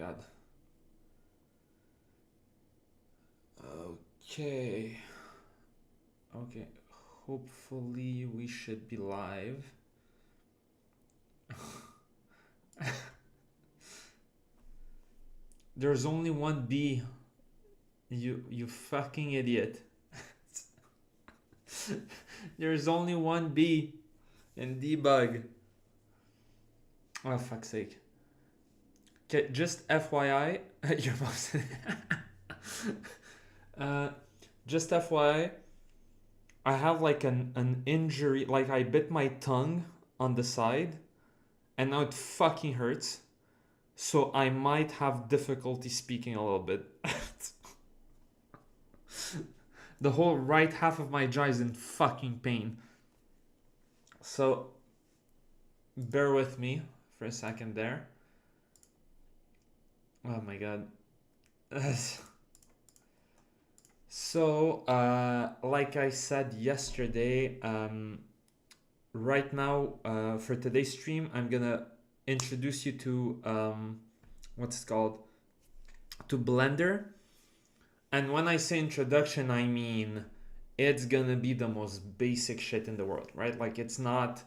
god. Okay. Okay. Hopefully we should be live. There's only one B. You fucking idiot. There's only one B in debug. Oh, fuck's sake. Okay, just FYI, your mouse. uh, just FYI, I have like an injury, like I bit my tongue on the side, and now it fucking hurts. So I might have difficulty speaking a little bit. The whole right half of my jaw is in fucking pain. So bear with me for a second there. Oh my god. So, like I said yesterday, right now, for today's stream, I'm gonna introduce you to, what's it called? To Blender. And when I say introduction, I mean it's gonna be the most basic shit in the world, right? Like it's not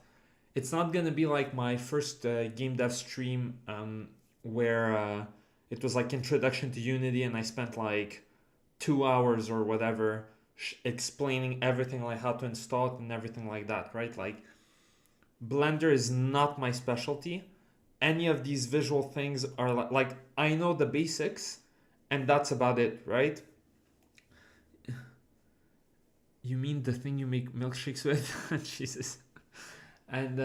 gonna be like my first game dev stream, where it was like introduction to Unity, and I spent like 2 hours or whatever explaining everything, like how to install it and everything like that, right? Like Blender is not my specialty. Any of these visual things are like I know the basics, and that's about it, right? You mean the thing you make milkshakes with? Jesus. And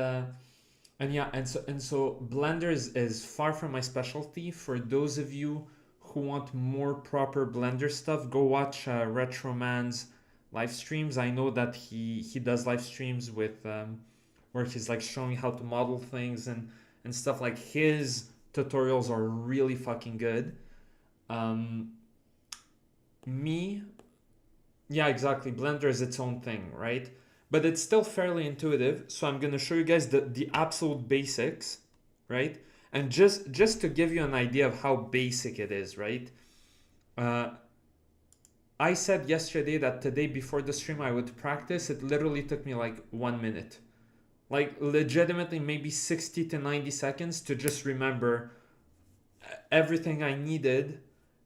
yeah, and so Blender is far from my specialty. For those of you who want more proper Blender stuff, go watch Retroman's live streams. I know that he does live streams with where he's like showing how to model things and stuff. Like his tutorials are really fucking good. Um, me, yeah, exactly. Blender is its own thing, right? But it's still fairly intuitive. So I'm gonna show you guys the absolute basics, right? And just to give you an idea of how basic it is, right? Uh, I said yesterday that today before the stream I would practice. It literally took me like 1 minute, like legitimately maybe 60 to 90 seconds to just remember everything I needed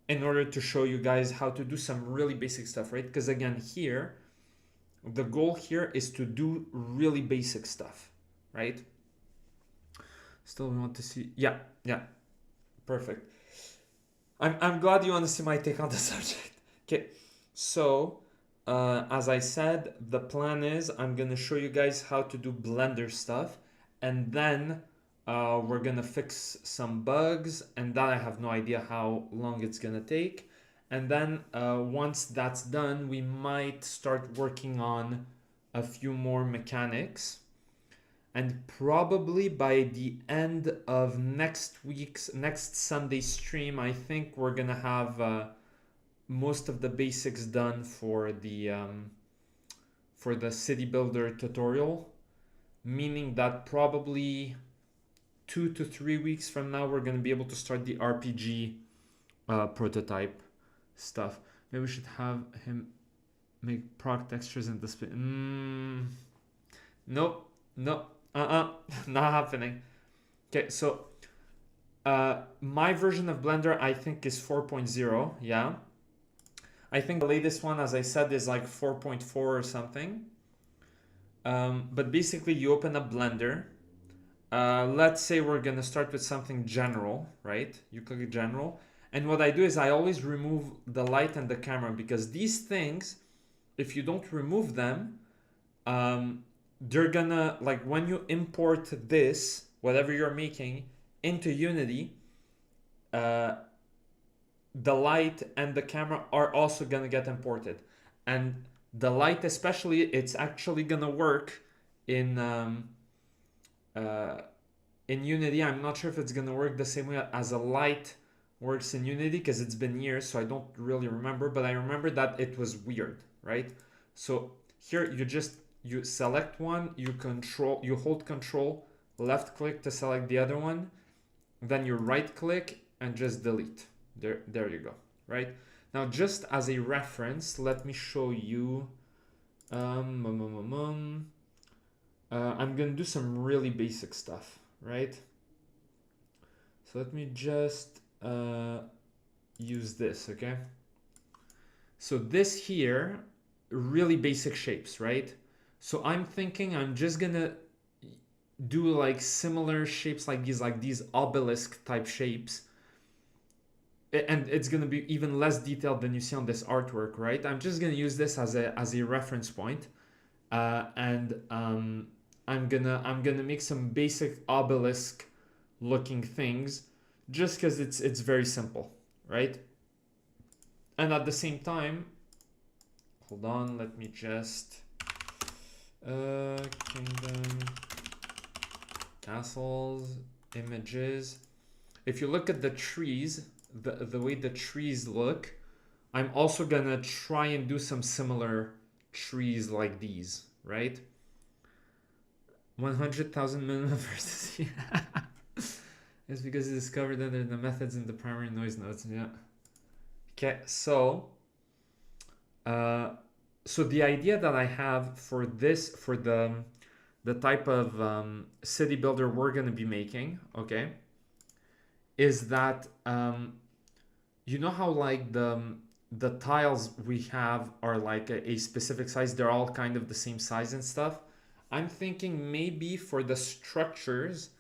in order to show you guys how to do some really basic stuff, right? Because again, here, the goal here is to do really basic stuff, right? Still want to see, yeah, perfect. I'm glad you want to see my take on the subject. Okay, so as I said, the plan is I'm gonna show you guys how to do Blender stuff, and then we're gonna fix some bugs, and that I have no idea how long it's gonna take. And then once that's done, we might start working on a few more mechanics. And probably by the end of next Sunday stream, I think we're gonna have most of the basics done for the city builder tutorial, meaning that probably 2 to 3 weeks from now we're gonna be able to start the RPG prototype stuff. Maybe we should have him make proc textures and display. Nope, not happening. Okay, so my version of Blender I think is 4.0. Yeah, I think the latest one, as I said, is like 4.4 or something. But basically you open up Blender. Let's say we're gonna start with something general, right? You click general, and what I do is I always remove the light and the camera, because these things, if you don't remove them, they're gonna, like when you import this, whatever you're making, into Unity, the light and the camera are also gonna get imported. And the light especially, it's actually gonna work in Unity. I'm not sure if it's gonna work the same way as a light works in Unity, because it's been years, so I don't really remember, but I remember that it was weird, right? So here you select one, you hold control, left click to select the other one, then you right click and just delete. There you go, right? Now, just as a reference, let me show you. I'm gonna do some really basic stuff, right? So let me just use this, okay? So this here, really basic shapes, right? So I'm thinking I'm just gonna do like similar shapes like these obelisk type shapes. And it's gonna be even less detailed than you see on this artwork, right? I'm just gonna use this as a reference point. And I'm gonna make some basic obelisk looking things just because it's very simple, right? And at the same time, hold on, let me just kingdom, castles, images. If you look at the trees, the way the trees look, I'm also gonna try and do some similar trees like these, right? 100,000 minimum versus yeah. It's because it's discovered under the methods in the primary noise nodes. Yeah. Okay, so so the idea that I have for this, for the type of city builder we're going to be making, okay, is that you know how like the tiles we have are like a specific size, they're all kind of the same size and stuff. I'm thinking maybe for the structures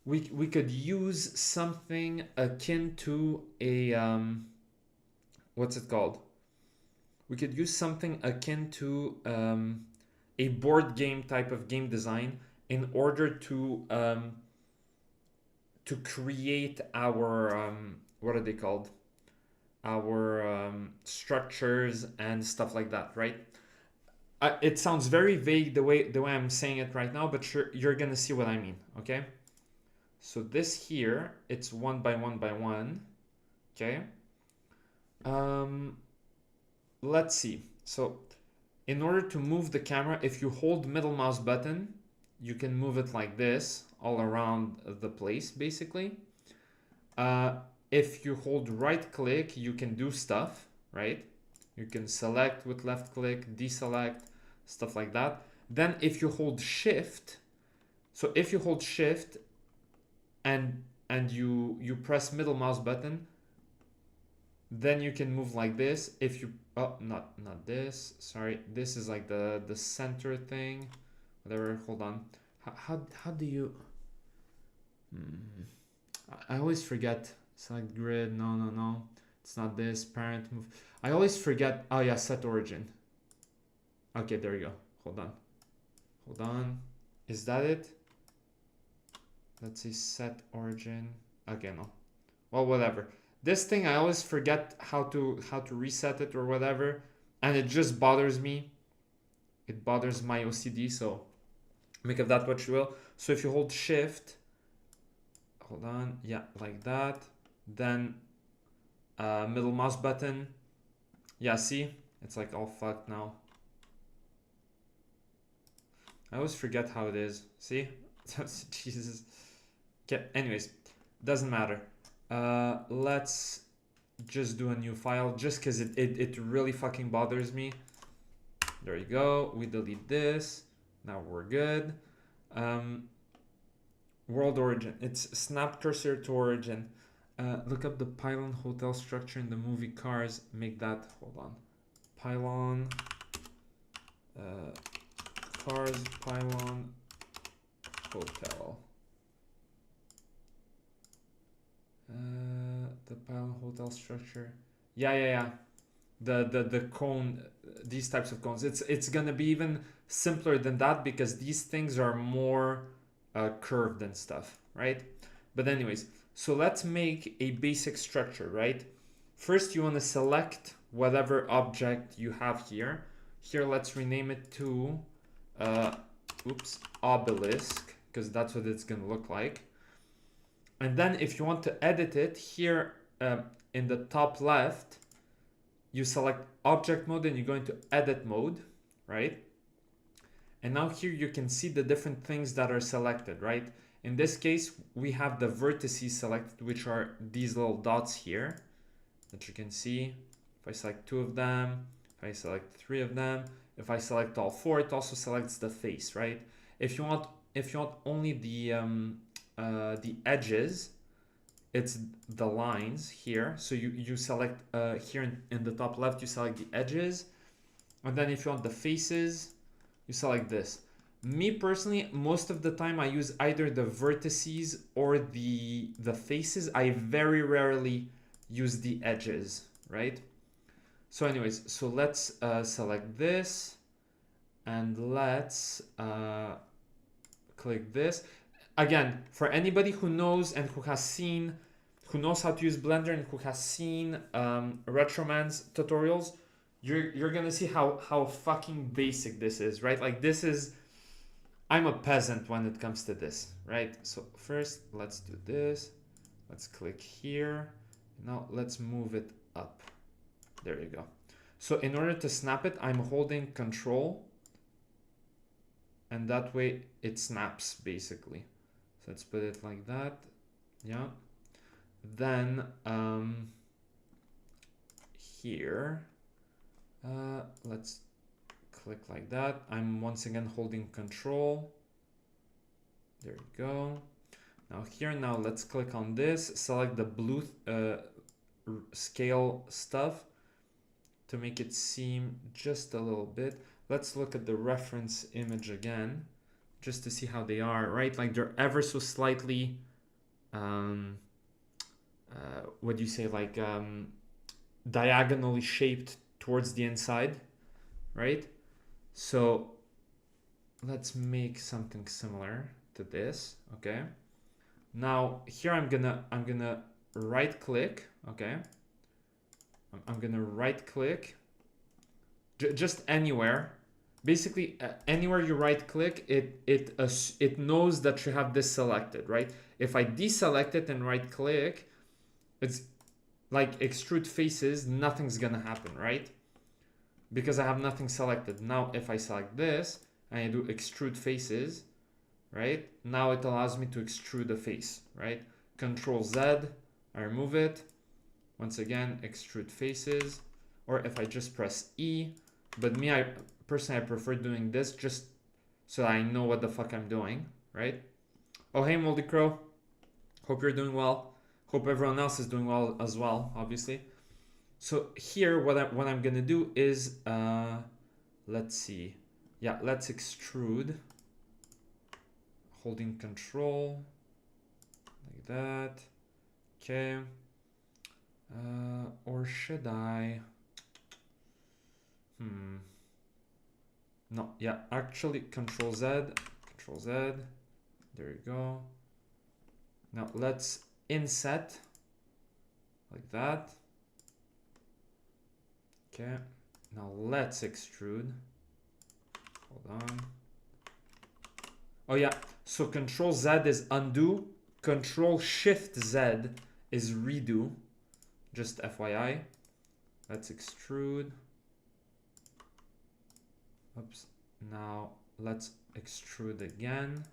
we could use something akin to a what's it called? We could use something akin to a board game type of game design in order to create our what are they called? Our structures and stuff like that, right? It sounds very vague the way I'm saying it right now, but you're gonna see what I mean, okay? So this here, it's 1 by 1 by 1, okay? Let's see. So in order to move the camera, if you hold middle mouse button, you can move it like this all around the place, basically. If you hold right click, you can do stuff, right? You can select with left click, deselect, stuff like that. Then if you hold shift, so if you hold shift and you press middle mouse button, then you can move like this. If you not this, sorry, this is like the center thing, whatever. Hold on, how do you I always forget. Select grid. No, it's not this. Parent move. I always forget. Oh yeah, set origin. Okay, there you go. Hold on, is that it? Let's see, set origin. Okay, no, well, whatever. This thing, I always forget how to reset it or whatever, and it just bothers me. It bothers my OCD, so make of that what you will. So if you hold shift, hold on, yeah, like that, then middle mouse button, yeah, see, it's like all fucked now. I always forget how it is. See? Jesus. Okay, anyways, doesn't matter. Let's just do a new file just because it really fucking bothers me. There you go. We delete this. Now we're good. World origin. It's snap cursor to origin. Look up the pylon hotel structure in the movie Cars. Make that. Hold on. Pylon. Cars pylon hotel. The pylon hotel structure. Yeah. The cone, these types of cones. It's gonna be even simpler than that because these things are more curved and stuff, right? But anyways, so let's make a basic structure, right? First, you want to select whatever object you have here. Here, let's rename it to obelisk, because that's what it's gonna look like. And then if you want to edit it, here in the top left, you select object mode and you go into edit mode, right? And now here you can see the different things that are selected, right? In this case, we have the vertices selected, which are these little dots here that you can see. If I select 2 of them, if I select 3 of them, if I select all 4, it also selects the face, right? If you want only the edges, it's the lines here. So you select here in the top left, you select the edges, and then if you want the faces, you select this. Me personally, most of the time I use either the vertices or the faces. I very rarely use the edges, right? So anyways, so let's select this, and let's click this. Again, for anybody who knows and who knows how to use Blender and who has seen Retroman's tutorials, you're gonna see how fucking basic this is, right? Like this is, I'm a peasant when it comes to this, right? So first, let's do this. Let's click here. Now let's move it up. There you go. So in order to snap it, I'm holding Control, and that way it snaps basically. So let's put it like that. Yeah. Then here, let's click like that. I'm once again holding Control. There you go. Now here, now let's click on this, select the blue scale stuff to make it seem just a little bit. Let's look at the reference image again, just to see how they are, right? Like they're ever so slightly, what do you say, like diagonally shaped towards the inside, right? So let's make something similar to this, okay? Now here I'm gonna right click, okay? I'm gonna right click just anywhere. Basically, anywhere you right click, it knows that you have this selected, right? If I deselect it and right click, it's like extrude faces, nothing's gonna happen, right? Because I have nothing selected. Now if I select this and I do extrude faces, right? Now it allows me to extrude the face, right? Control Z, I remove it. Once again, extrude faces. Or if I just press E, but me, personally, I prefer doing this just so I know what the fuck I'm doing, right? Oh, hey, Moldy Crow. Hope you're doing well. Hope everyone else is doing well as well, obviously. So here, what I'm gonna do is, let's see. Yeah, let's extrude. Holding Control, like that. Okay. Or should I? No, yeah, actually Control Z, Control Z. There you go. Now let's inset like that. Okay. Now let's extrude. Hold on. Oh yeah. So Control Z is undo. Control Shift Z is redo. Just FYI. Let's extrude. Oops. Now let's extrude again.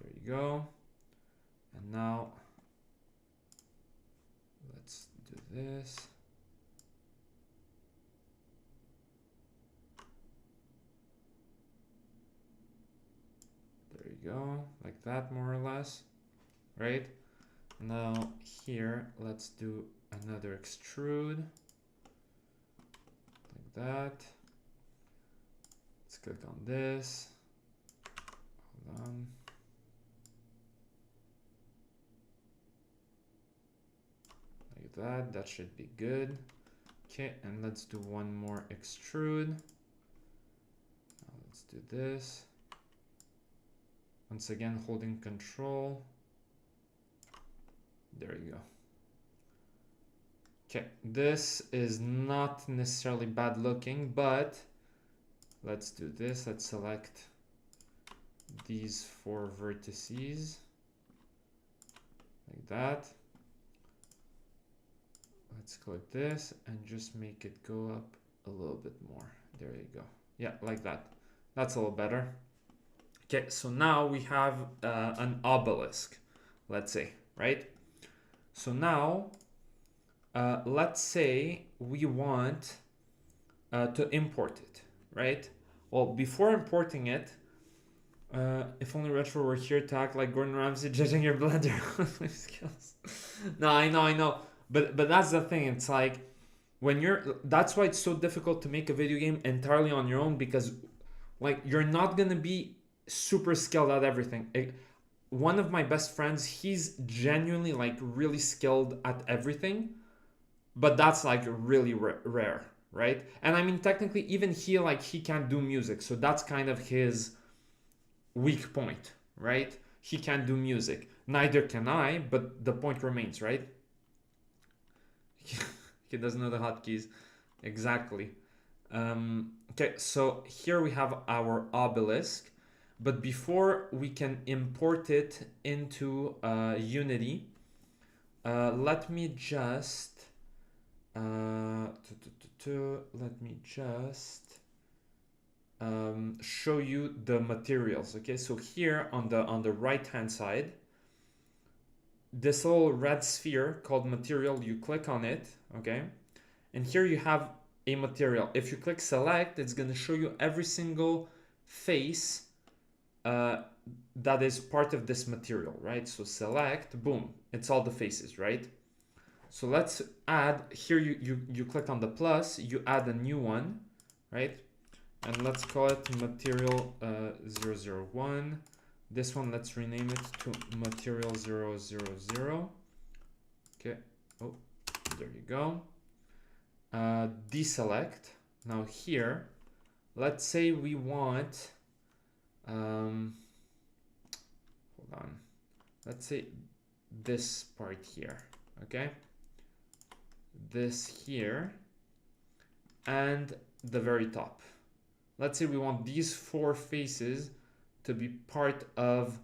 There you go. And now let's do this. There you go. Like that, more or less. Right? Now here, let's do another extrude. Like that. Let's click on this. Hold on. Like that. That should be good. Okay, and let's do one more extrude. Now let's do this. Once again, holding Control. There you go. Okay, this is not necessarily bad looking, but let's do this. Let's select these 4 vertices like that. Let's click this and just make it go up a little bit more. There you go. Yeah, like that. That's a little better. Okay, so now we have an obelisk, let's say, right? So now, let's say we want to import it, right? Well, before importing it, if only Retro were here to act like Gordon Ramsay judging your Blender skills. No, I know, but that's the thing. It's like when that's why it's so difficult to make a video game entirely on your own, because like you're not gonna be super skilled at everything. One of my best friends, he's genuinely like really skilled at everything, but that's like really rare, right? And I mean, technically, even he can't do music, so that's kind of his weak point, right? He can't do music. Neither can I, but the point remains, right? He doesn't know the hotkeys. Exactly. Okay, so here we have our obelisk, but before we can import it into Unity, let me just show you the materials. Okay, so here on the right hand side, this little red sphere called material, you click on it, okay, and here you have a material. If you click select, it's going to show you every single face that is part of this material, right? So select, boom, it's all the faces, right? So let's add here, you click on the plus, you add a new one, right? And let's call it material 001. This one, let's rename it to material 000. Okay, oh, there you go. Deselect. Now here, let's say we want, hold on, let's say this part here, okay? This here, and the very top. Let's say we want these 4 faces to be part of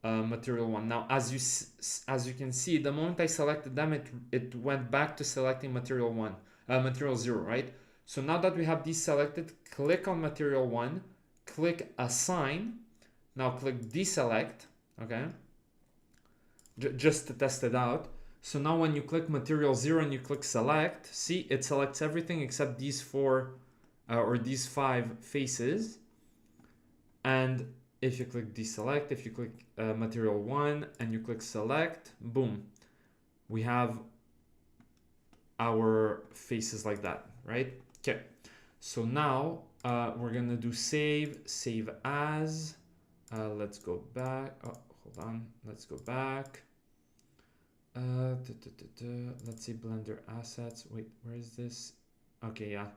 material 1. Now, as you can see, the moment I selected them, it went back to selecting material 1, material 0, right? So now that we have these selected, click on material 1, click assign. Now click deselect, okay? Just to test it out. So now when you click material 0 and you click select, see, it selects everything except these 4 or these 5 faces. And if you click deselect, if you click material 1 and you click select, boom, we have our faces like that, right? Okay, so now we're gonna do save as. Let's go back. Oh, hold on, let's go back. Let's see, Blender assets. Wait, where is this? Okay, yeah.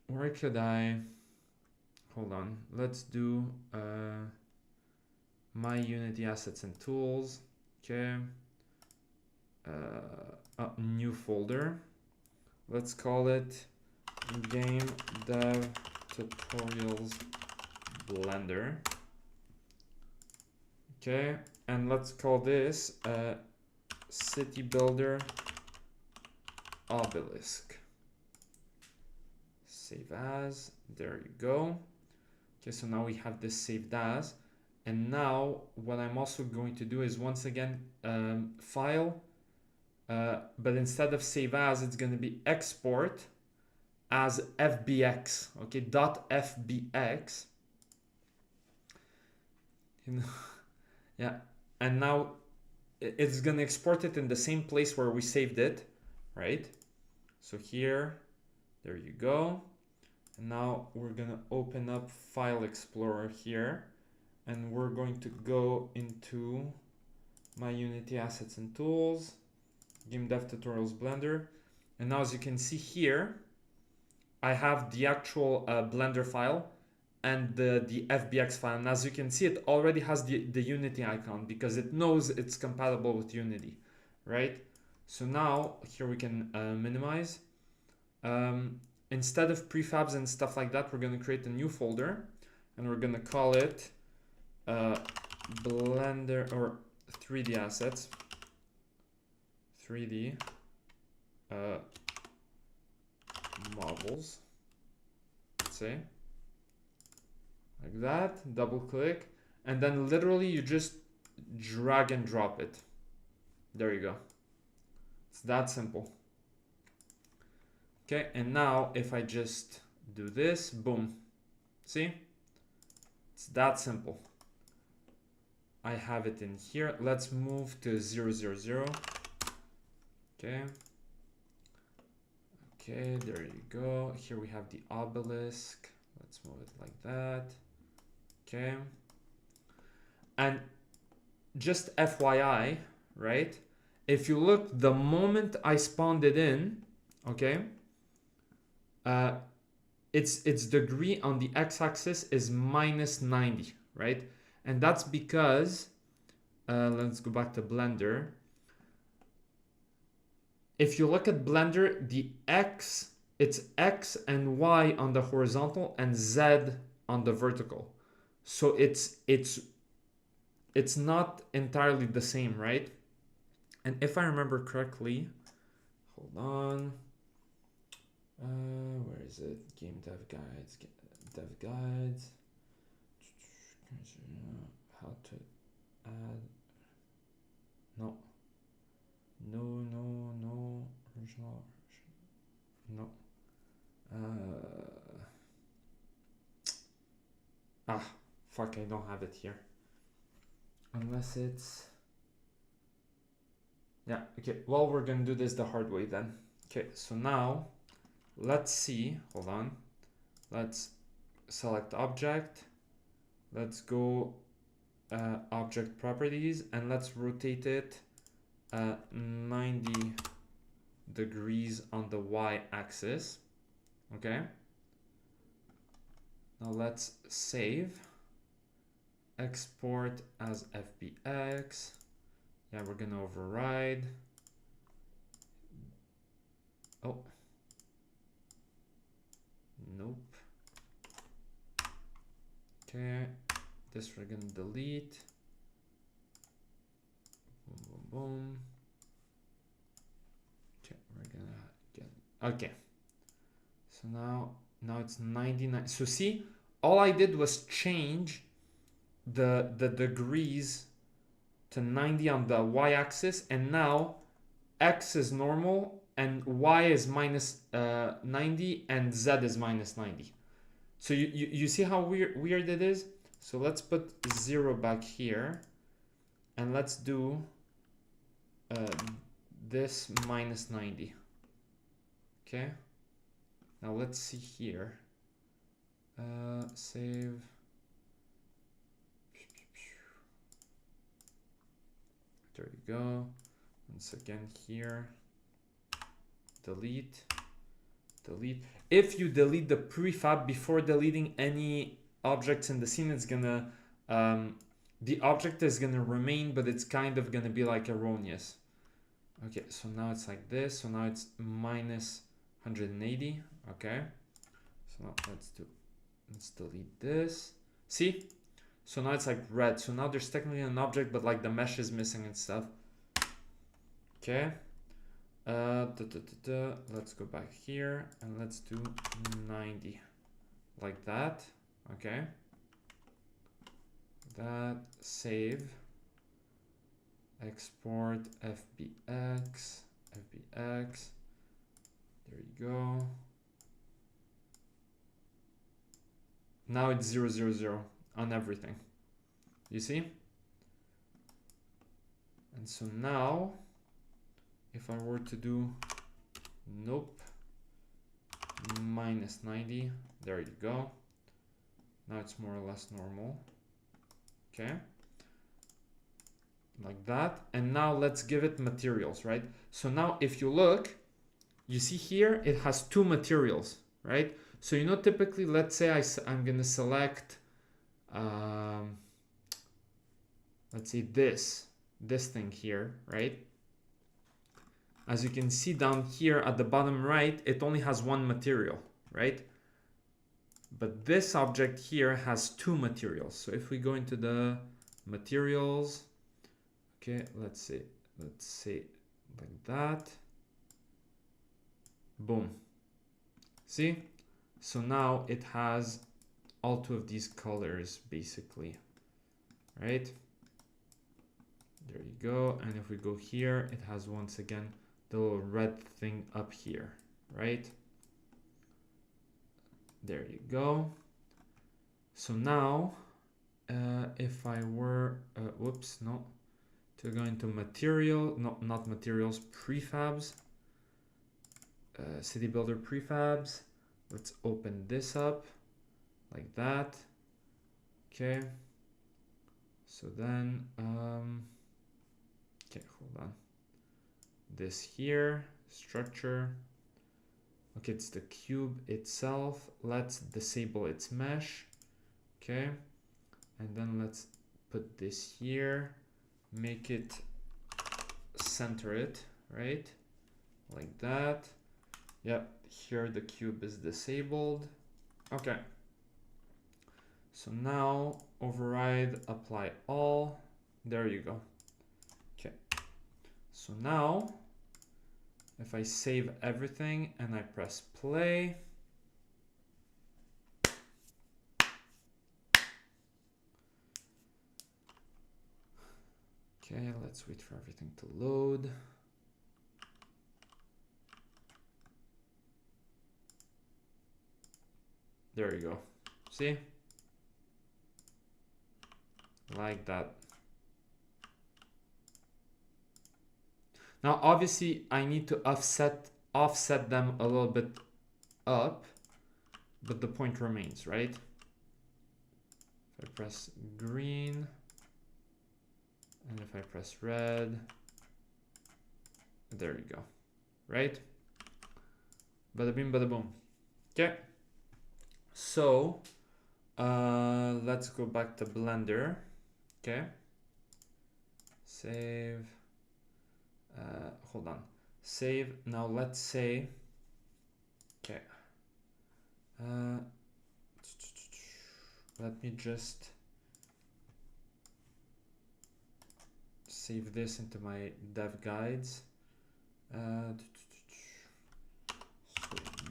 Where could I? Hold on. Let's do my Unity assets and tools. Okay. New folder. Let's call it Game Dev Tutorials Blender. Okay, and let's call this City Builder Obelisk. Save as. There you go. Okay, so now we have this saved as. And now what I'm also going to do is once again file, but instead of save as, it's going to be export as FBX. Okay, .fbx. Yeah, and now it's going to export it in the same place where we saved it, right? So here, there you go. And now we're going to open up File Explorer here, and we're going to go into my Unity assets and tools, Game Dev Tutorials Blender. And now as you can see here, I have the actual Blender file and the FBX file. And as you can see, it already has the Unity icon because it knows it's compatible with Unity, right? So now here we can minimize. Instead of prefabs and stuff like that, we're going to create a new folder and we're going to call it Blender or 3D assets. 3D models, let's say, like that, double click, and then literally you just drag and drop it. There you go. It's that simple. Okay, and now if I just do this, boom, see? It's that simple. I have it in here. Let's move to 0, 0, 0. Okay. Okay, there you go. Here we have the obelisk. Let's move it like that. Okay. And just FYI, right? If you look, the moment I spawned it in, okay, its degree on the x-axis is minus 90, right? And that's because, let's go back to Blender. If you look at Blender, the x, it's x and y on the horizontal and z on the vertical. So it's not entirely the same, right? And if I remember correctly, hold on. Where is it? Game dev guides, dev guides. How to add? No. No. Original. No. Fuck, I don't have it here. Unless it's... Yeah, okay. Well, we're gonna do this the hard way then. Okay, so now, let's see. Hold on. Let's select object. Let's go object properties, and let's rotate it 90 degrees on the y-axis. Okay. Now let's save. Export as FBX. Yeah, we're gonna override. Oh. Nope. Okay. This we're gonna delete. Boom, boom, boom. Okay, we're gonna get, okay. So now it's 99. So see, all I did was change the degrees to 90 on the y-axis, and now x is normal and y is minus 90 and z is minus 90. So you see how weird it is? So let's put 0 back here, and let's do this minus 90. Okay. Now let's see here. Save. There you go. Once again here. Delete. Delete. If you delete the prefab before deleting any objects in the scene, it's gonna the object is gonna remain, but it's kind of gonna be like erroneous. Okay, so now it's like this. So now it's minus 180. Okay. So now let's delete this. See? So now it's like red. So now there's technically an object, but like the mesh is missing and stuff. Okay. Let's go back here and let's do 90 like that. Okay. That, save, export FBX. There you go. Now it's 0, 0, 0 on everything. You see? And so now, if I were to do, nope, minus 90, there you go. Now it's more or less normal. Okay. Like that. And now let's give it materials, right? So now if you look, you see here, it has two materials, right? So, you know, typically, let's say I'm going to select, let's say this thing here, right? As you can see down here at the bottom right, it only has one material, right? But this object here has two materials. So if we go into the materials, okay, let's say like that. Boom. See? So now it has all two of these colors basically, right? There you go. And if we go here, it has once again the little red thing up here, right? There you go. So now, if I were, whoops, no, to go into material, no, not materials, prefabs, city builder prefabs. Let's open this up like that. Okay. So then, okay, hold on. This here, structure. Okay, it's the cube itself. Let's disable its mesh. Okay. And then let's put this here, make it, center it, right? Like that. Yep, here the cube is disabled. Okay. So now override, apply all. There you go. Okay. So now, if I save everything and I press play, okay, let's wait for everything to load. There you go. See? Like that. Now, obviously, I need to offset them a little bit up, but the point remains, right? If I press green, and if I press red, there you go, right? Bada bing, bada boom. Okay. So, let's go back to Blender. Okay. Save. Hold on. Save. Now let's say, okay. Let me just save this into my dev guides. So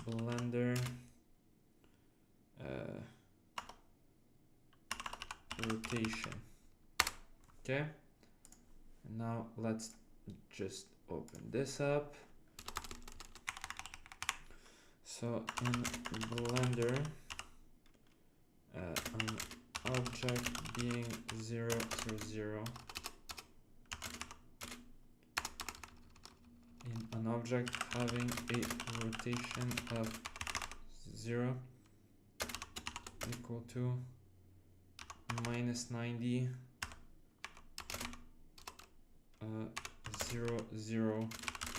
Blender rotation. Okay. And now let's just open this up. So in Blender, an object being 0, 0, 0, in an object having a rotation of 0 equal to minus 90, 0, 0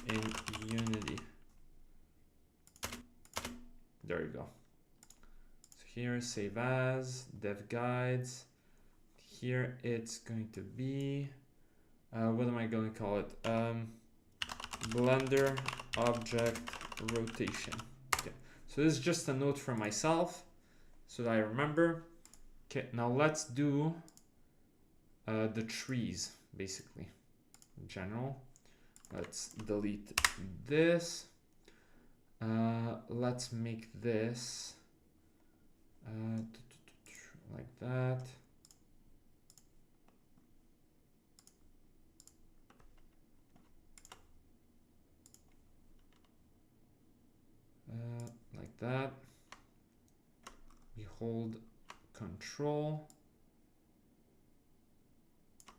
in Unity. There you go. So here, save as, dev guides. Here it's going to be, what am I going to call it? Blender object rotation. Okay. So this is just a note for myself so that I remember. Okay, now let's do the trees, basically. In general, let's delete this. Let's make this like that. Like that. We hold Control.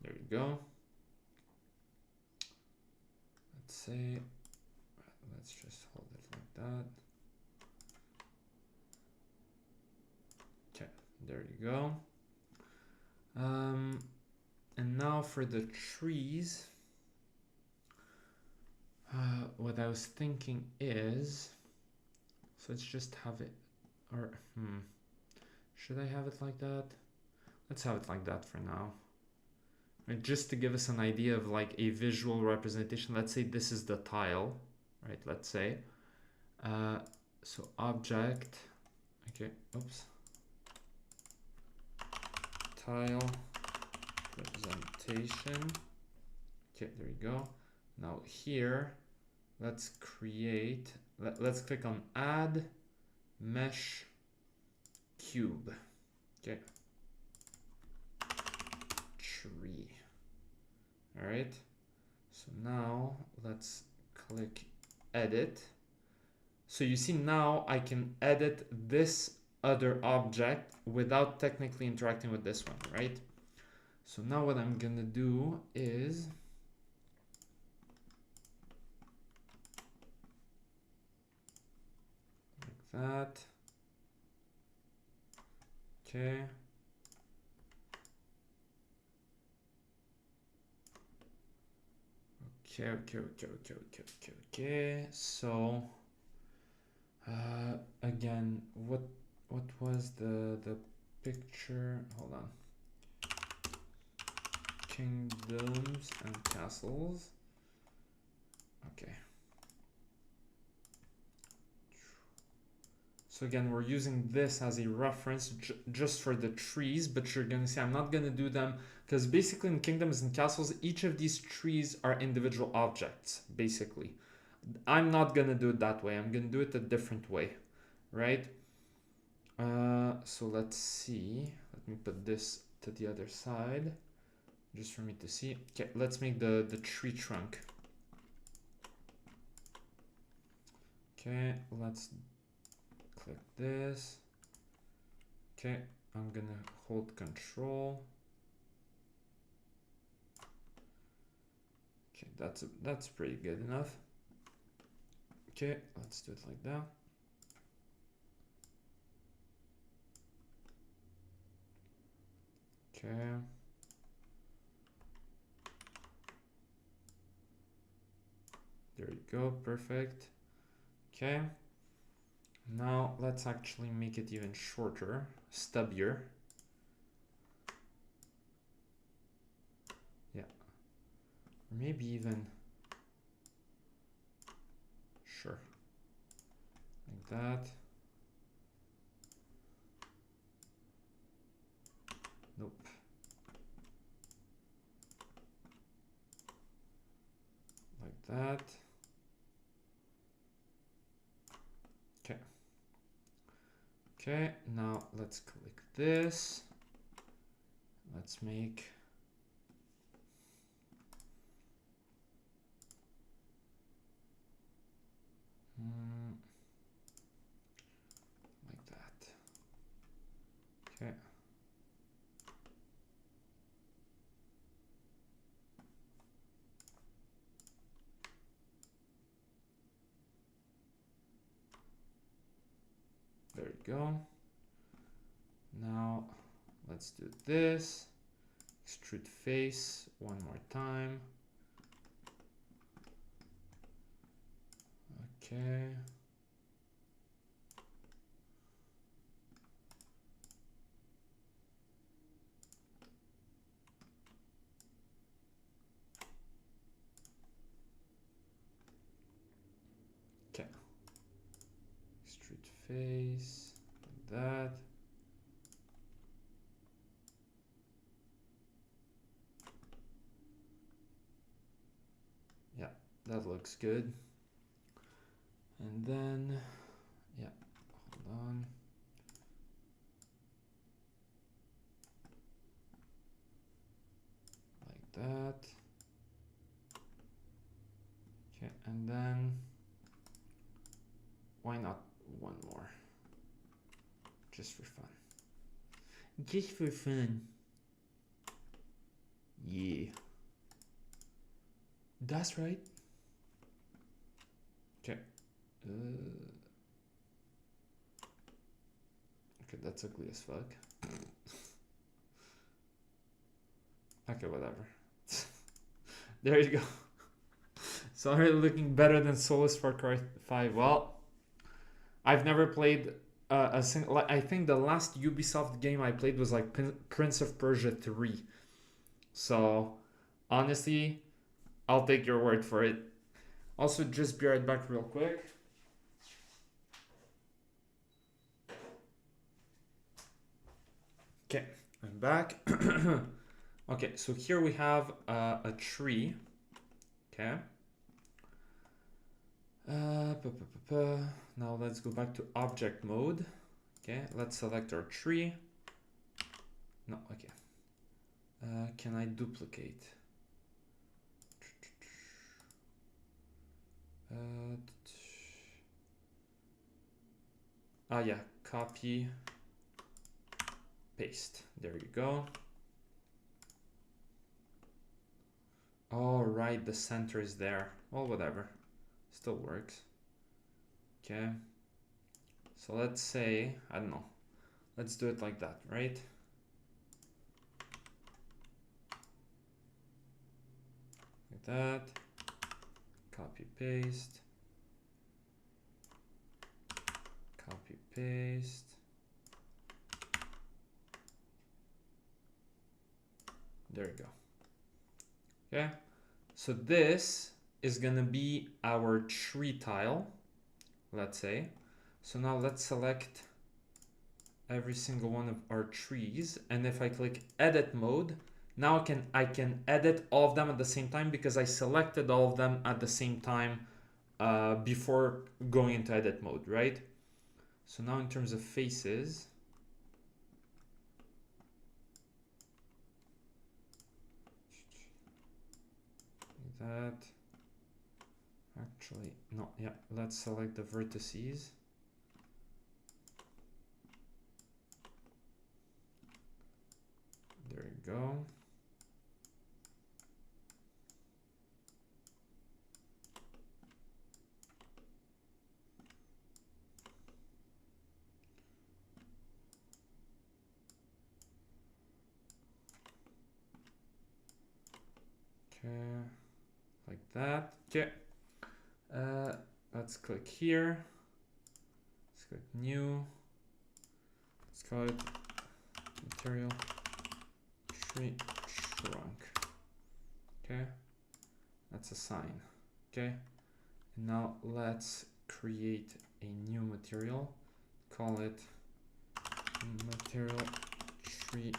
There you go. Let's say, let's just hold it like that. Okay, there you go. And now for the trees, what I was thinking is, so let's just have it, or should I have it like that? Let's have it like that for now. Right, just to give us an idea of like a visual representation. Let's say this is the tile, right? Let's say, so object, okay, oops, tile representation. Okay, there you go. Now here, let's create, let's click on add mesh cube. Okay. Tree. All right. So now let's click edit. So you see now I can edit this other object without technically interacting with this one, right? So now what I'm gonna do is like that. Okay. Okay. So again, what was the picture? Hold on. Kingdoms and castles. Okay. So again, we're using this as a reference just for the trees, but you're gonna see I'm not gonna do them because basically in kingdoms and castles, each of these trees are individual objects, basically. I'm not gonna do it that way. I'm gonna do it a different way, right? So let's see. Let me put this to the other side just for me to see. Okay, let's make the tree trunk. Okay, let's click this. Okay, I'm gonna hold control. Okay, that's pretty good enough. Okay, let's do it like that. Okay. There you go, perfect. Okay. Now let's actually make it even shorter, stubbier. Yeah. Maybe even, sure, like that. Nope. Like that. Okay. Okay, now let's click this. Let's make like that. Okay. There you go. Now let's do this. Extrude face one more time. Okay. Okay. Extrude face like that. Yeah, that looks good. And then, yeah, hold on. Like that. Okay, and then why not one more? Just for fun. Just for fun. Yeah. That's right. Okay. Okay, that's ugly as fuck. Okay, whatever. There you go. It's already looking better than Solus Far Cry 5. Well, I've never played a single. I think the last Ubisoft game I played was like Prince of Persia 3. So, honestly, I'll take your word for it. Also, just be right back real quick. Okay, I'm back. Okay, so here we have a tree. Okay. Now let's go back to object mode. Okay, let's select our tree. No, okay. Can I duplicate? Yeah, copy, paste. There you go. All right, the center is there. Well, whatever, still works. Okay, so let's say, I don't know, let's do it like that, right? Like that, copy, paste, copy, paste. There you go. Okay, so this is gonna be our tree tile, let's say. So now let's select every single one of our trees, and if I click edit mode, now I can edit all of them at the same time because I selected all of them at the same time before going into edit mode, right? So now in terms of faces, that actually, no, yeah, let's select the vertices. There you go. Okay, like that. Okay. Let's click here. Let's click new. Let's call it material tree trunk. Okay, that's a sign. Okay, and now let's create a new material. Call it material tree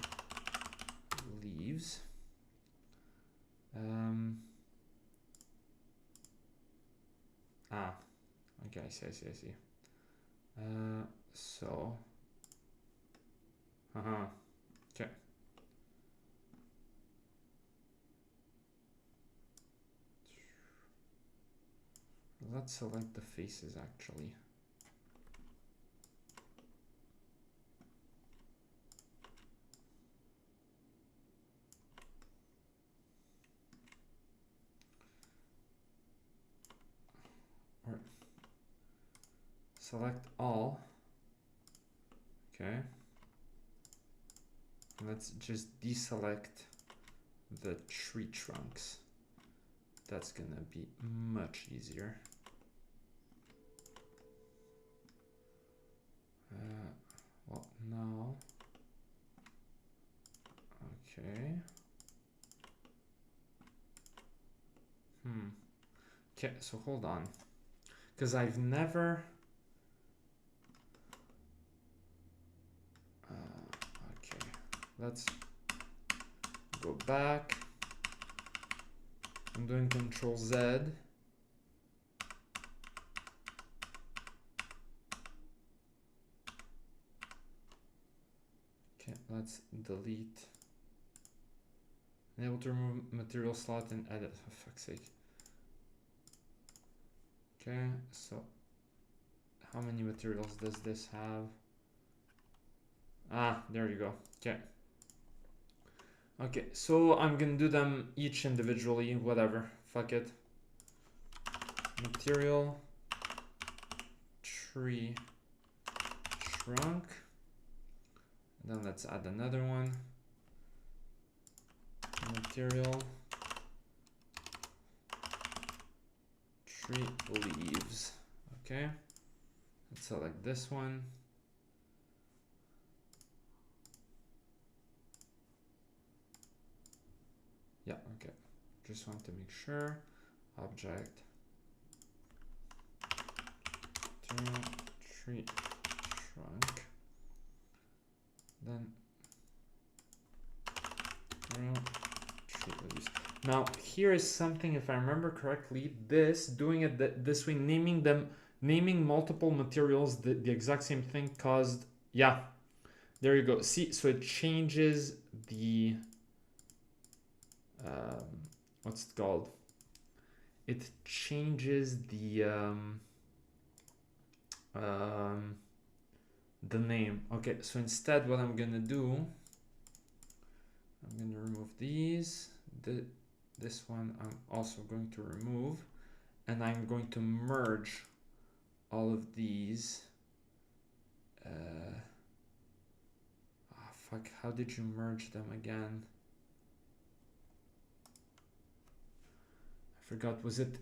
leaves. Okay, I see. So, okay. Let's select the faces actually. Or select all. Okay. Let's just deselect the tree trunks. That's gonna be much easier. Well, now, okay. Okay, so hold on, because I've never. Okay, let's go back. I'm doing Control Z. Okay, let's delete. Enable to remove material slot and edit, for fuck's sake. Okay, so how many materials does this have? There you go. Okay. Okay, so I'm gonna do them each individually, whatever. Fuck it. Material tree trunk. And then let's add another one. Material tree leaves. Okay. Let's select this one. Yeah, okay. Just want to make sure. Object. Tree trunk. Then tree leaves. Now here is something, if I remember correctly, doing it this way, naming multiple materials, the exact same thing caused, yeah, there you go. See, so it changes the, what's it called? It changes the name. Okay, so instead what I'm gonna do, I'm gonna remove these. This one I'm also going to remove, and I'm going to merge all of these. Fuck, how did you merge them again? I forgot, was it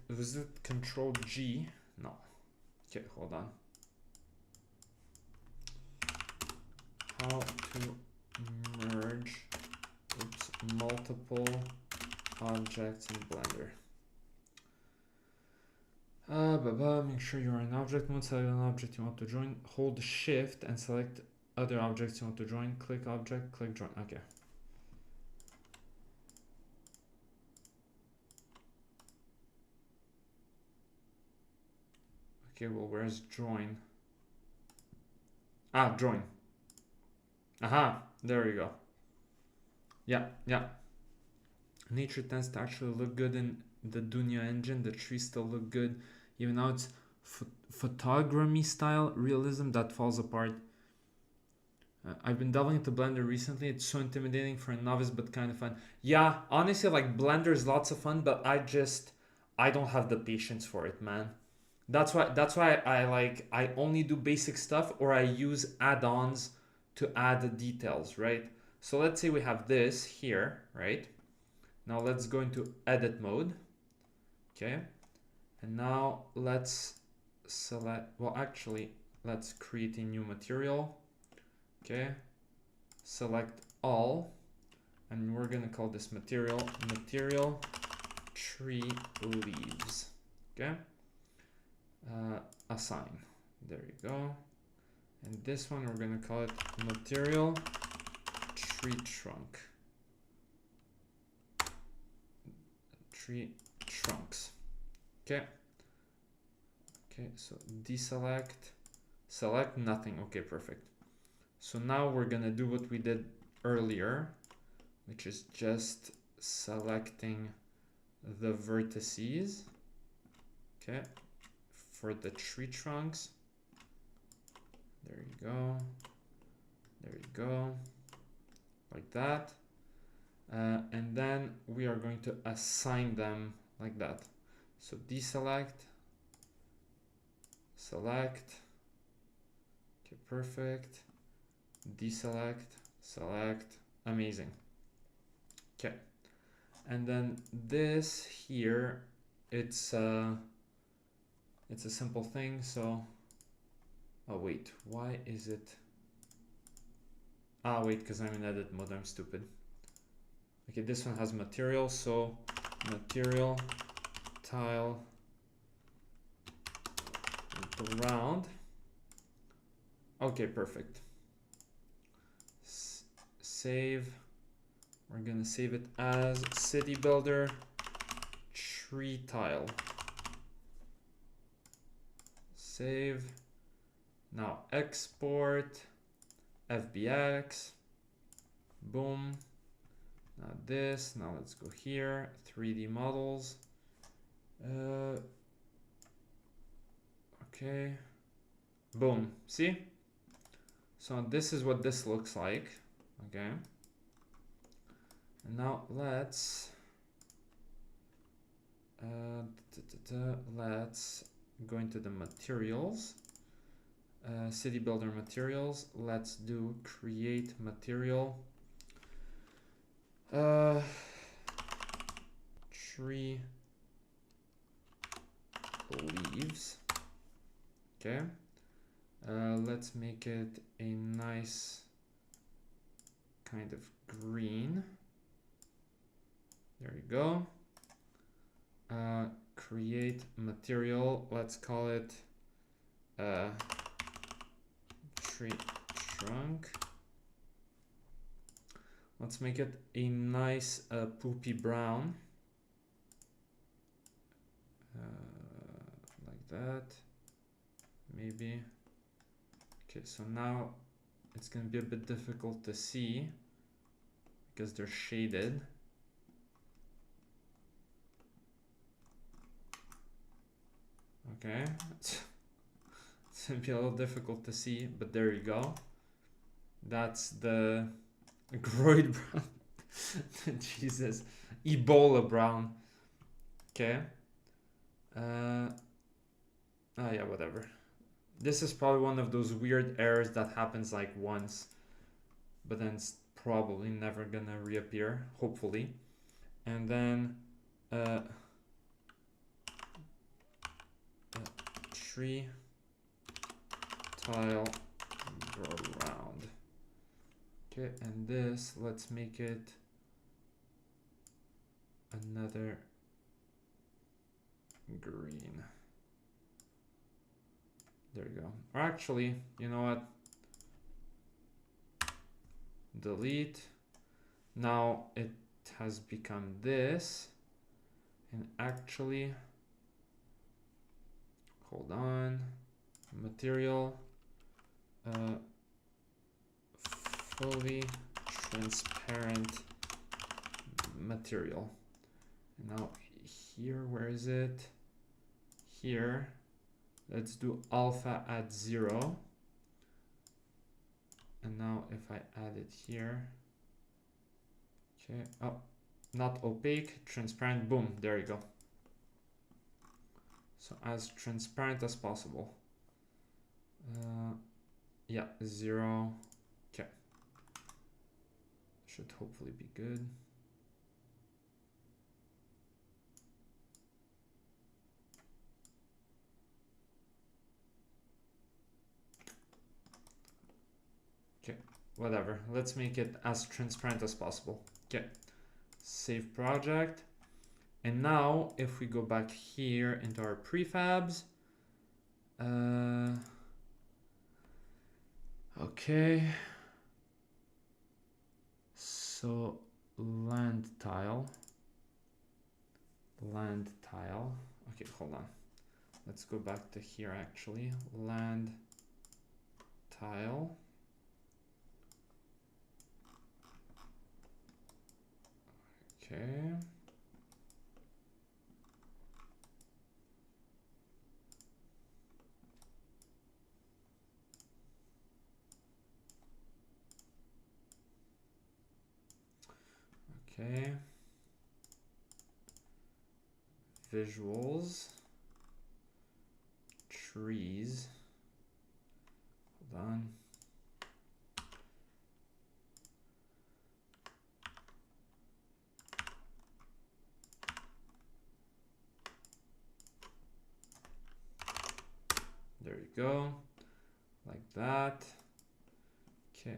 Control G? No. Okay, hold on. How to merge multiple objects in Blender. Make sure you're in object mode, select an object you want to join, hold shift and select other objects you want to join, click object, click join. Okay. Okay, well, where's join? Ah, join. Aha, there we go. Yeah, yeah. Nature tends to actually look good in the Dunya engine. The trees still look good. Even though it's photogrammy style realism that falls apart. I've been delving into Blender recently. It's so intimidating for a novice, but kind of fun. Yeah, honestly, like Blender is lots of fun, but I don't have the patience for it, man. That's why I only do basic stuff, or I use add-ons to add the details, right? So let's say we have this here, right? Now let's go into edit mode. Okay. And now let's select, well, actually, let's create a new material. Okay. Select all, and we're going to call this material tree leaves. Okay. Assign. There you go. And this one, we're going to call it material tree trunk. Tree trunks. Okay. Okay, so deselect, select nothing. Okay, perfect. So now we're gonna do what we did earlier, which is just selecting the vertices. Okay, for the tree trunks. There you go. There you go. Like that. And then we are going to assign them like that. So deselect, select, okay, perfect, deselect, select, amazing. Okay, and then this here, it's a simple thing. So, oh wait, why is it? Ah wait, because I'm in edit mode, I'm stupid. Okay, this one has material, so material tile round. Okay, perfect. Save. We're gonna save it as city builder tree tile. Save. Now export FBX. Boom. Now this. Now let's go here. 3D models. Okay. Boom. See? So this is what this looks like. Okay. And now let's let's go into the materials. City builder materials. Let's do create material. Tree leaves. Okay. Let's make it a nice kind of green. There you go. Create material. Let's call it tree trunk. Let's make it a nice poopy brown. like that, maybe. Okay, so now it's gonna be a bit difficult to see because they're shaded. Okay, it's gonna be a little difficult to see, but there you go. That's the Groid brown. Jesus, Ebola brown. Okay. Oh yeah, whatever. This is probably one of those weird errors that happens like once, but then it's probably never gonna reappear, hopefully. And then tree tile go around. Okay, and this, let's make it another green. There you go. Or actually, you know what? Delete. Now it has become this. And actually, hold on. Material. Fully transparent material. And now here, where is it? Here. Let's do alpha at 0. And now if I add it here, okay, oh, not opaque, transparent, boom, there you go. So as transparent as possible. Yeah, 0, okay. Should hopefully be good. Okay, whatever. Let's make it as transparent as possible. Okay, save project. And now if we go back here into our prefabs, okay, so land tile, okay, hold on, let's go back to here actually, land tile, okay, okay, visuals, trees, hold on, there you go, like that, okay.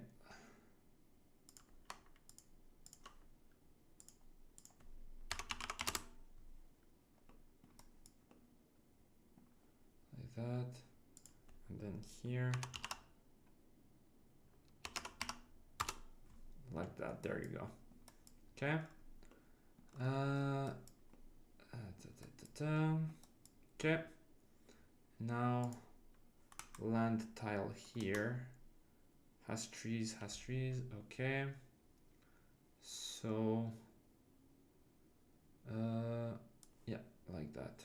That, and then here, like that, there you go. Okay. Okay. Now land tile here has trees, okay. So yeah, like that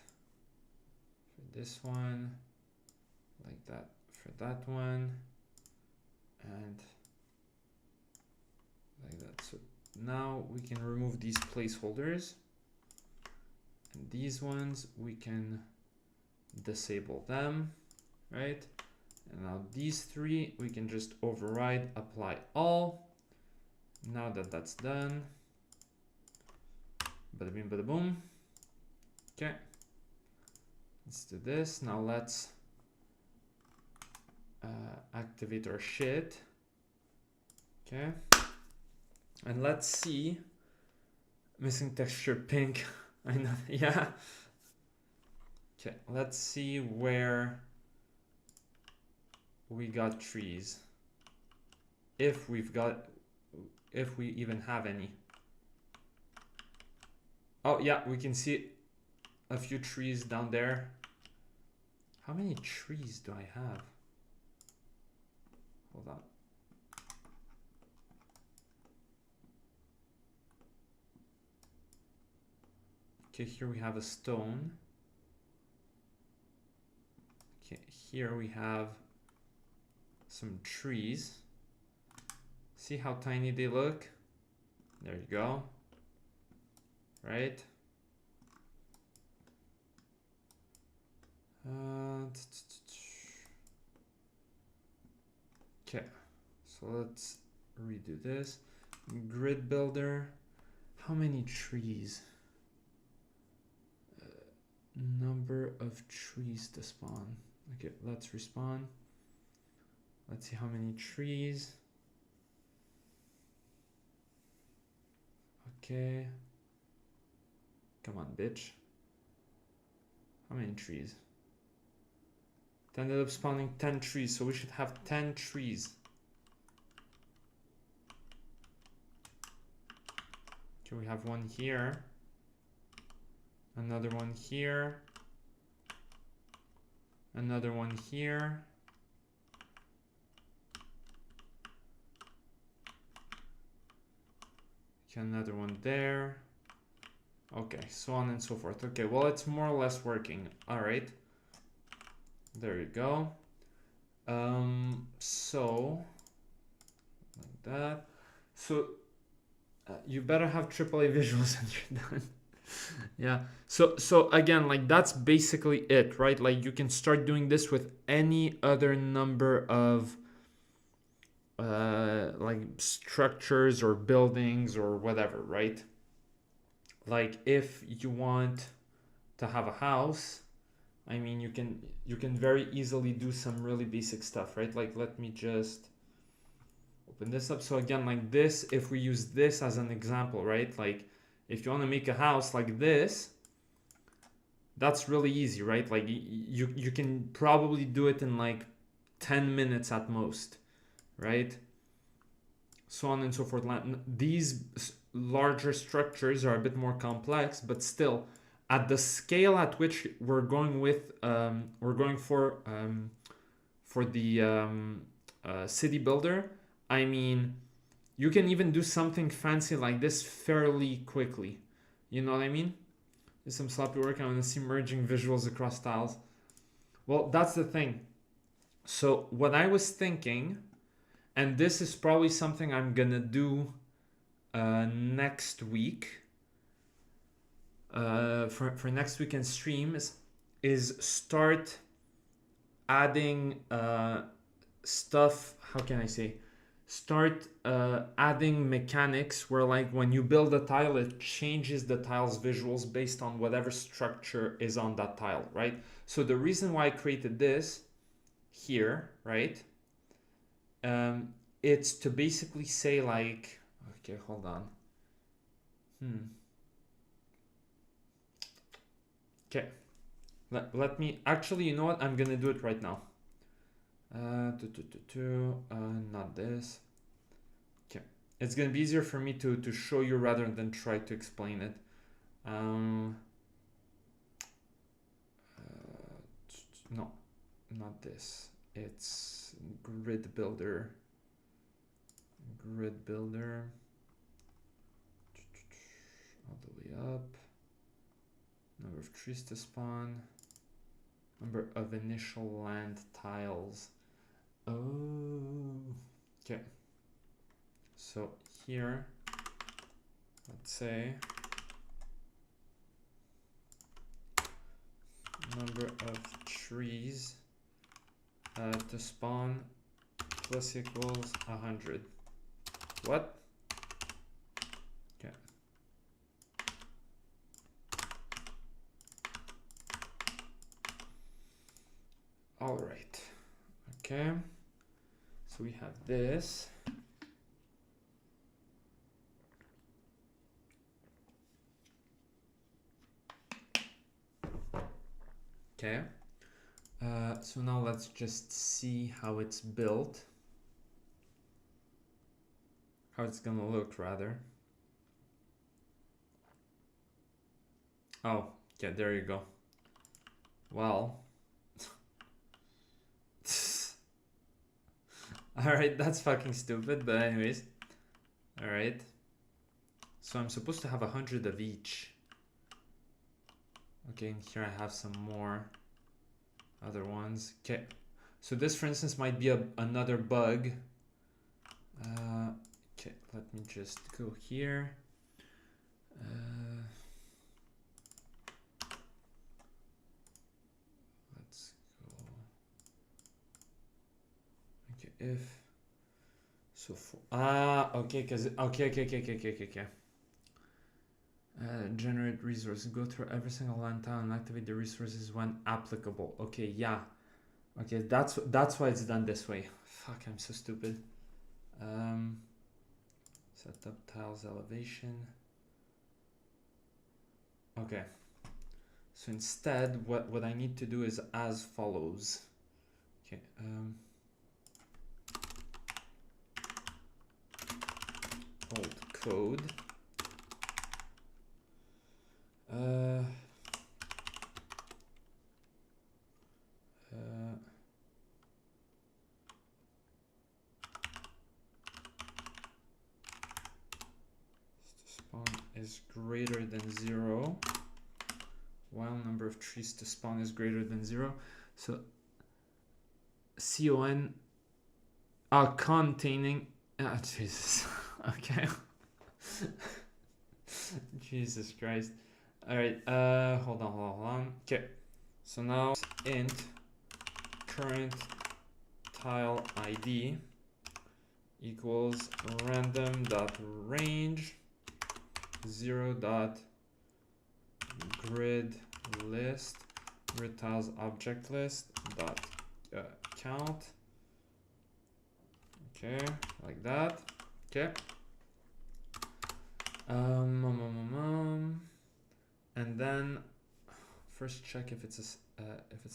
for this one, like that for that one, and like that. So now we can remove these placeholders, and these ones we can disable them, right? And now these three we can just override apply all. Now that that's done, bada bing bada boom. Okay, let's do this. Now let's activate our shit. Okay, and let's see. Missing texture pink. I know. Yeah. Okay, let's see where we got trees. If we even have any. Oh yeah, we can see a few trees down there. How many trees do I have? Hold on. Okay, here we have a stone. Okay, here we have some trees. See how tiny they look? There you go. Right? Okay, so let's redo this. Grid builder. How many trees? Number of trees to spawn. Okay, let's respawn. Let's see how many trees. Okay. Come on, bitch. How many trees? It ended up spawning 10 trees, so we should have 10 trees. Okay, we have one here. Another one here. Another one here. Okay, another one there. Okay, so on and so forth. Okay, well, it's more or less working. All right. There you go. So like that. So you better have AAA visuals and you're done. Yeah. So again, like that's basically it, right? Like you can start doing this with any other number of like structures or buildings or whatever, right? Like if you want to have a house, I mean, you can very easily do some really basic stuff, right? Like let me just open this up. So again, like this, if we use this as an example, right? Like if you want to make a house like this, that's really easy, right? Like you can probably do it in like 10 minutes at most, right? So on and so forth. These larger structures are a bit more complex, but still at the scale at which we're going with we're going for the city builder, I mean, you can even do something fancy like this fairly quickly. You know what I mean? There's some sloppy work. I want to see merging visuals across tiles. Well, that's the thing. So what I was thinking, and this is probably something I'm gonna do next week, for next weekend's streams, is start adding stuff. How can I say? Start adding mechanics where, like, when you build a tile, it changes the tile's visuals based on whatever structure is on that tile, right? So the reason why I created this here, right? It's to basically say, like, okay, hold on. Okay, let me, actually, you know what? I'm gonna do it right now. Not this. Okay, it's gonna be easier for me to show you rather than try to explain it. No, not this. It's grid builder. Grid builder. All the way up. Number of trees to spawn. Number of initial land tiles. Oh, okay. So here, let's say number of trees to spawn plus equals 100. What? Okay. All right. Okay. So we have this. Okay. So now let's just see how it's built. How it's gonna look, rather. Oh, Okay, there you go. Well. Alright, that's fucking stupid, but anyways. Alright. So I'm supposed to have 100 of each. Okay, and here I have some more other ones. Okay, so this for instance might be another bug. Okay, let me just go here. Let's go. Okay, if so for okay, because okay. Generate resources. Go through every single land tile and activate the resources when applicable. Okay, yeah. Okay, that's why it's done this way. Fuck, I'm so stupid. Set up tiles elevation. Okay. So instead, what I need to do is as follows. Okay. Old code. Spawn is greater than 0 while number of trees to spawn is greater than 0. So con containing Jesus. Okay. Jesus Christ. Alright, hold on. Okay. So now int current tile ID equals random dot range 0 dot grid list grid tiles object list dot count. Okay, like that. Okay. And then first check if it's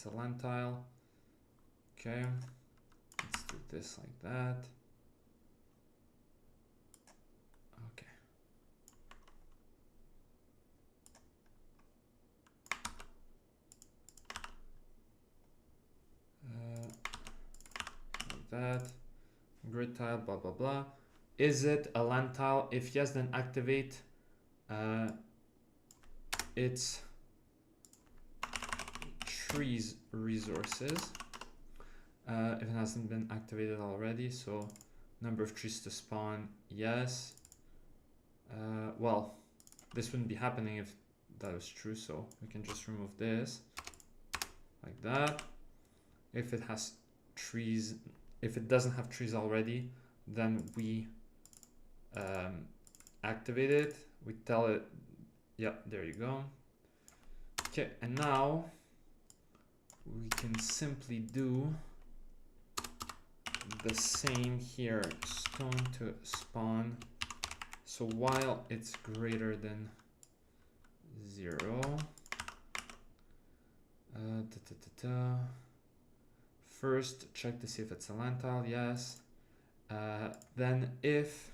a land tile. Okay, let's do this like that. Okay. Like that. Grid tile, blah blah blah. Is it a land tile? If yes, then activate its trees resources. If it hasn't been activated already, so number of trees to spawn, yes. Well, this wouldn't be happening if that was true, so we can just remove this like that. If it has trees, if it doesn't have trees already, then we activate it. We tell it, yeah, there you go. Okay, and now we can simply do the same here, stone to spawn. So while it's greater than 0, first check to see if it's a land tile, yes. Then if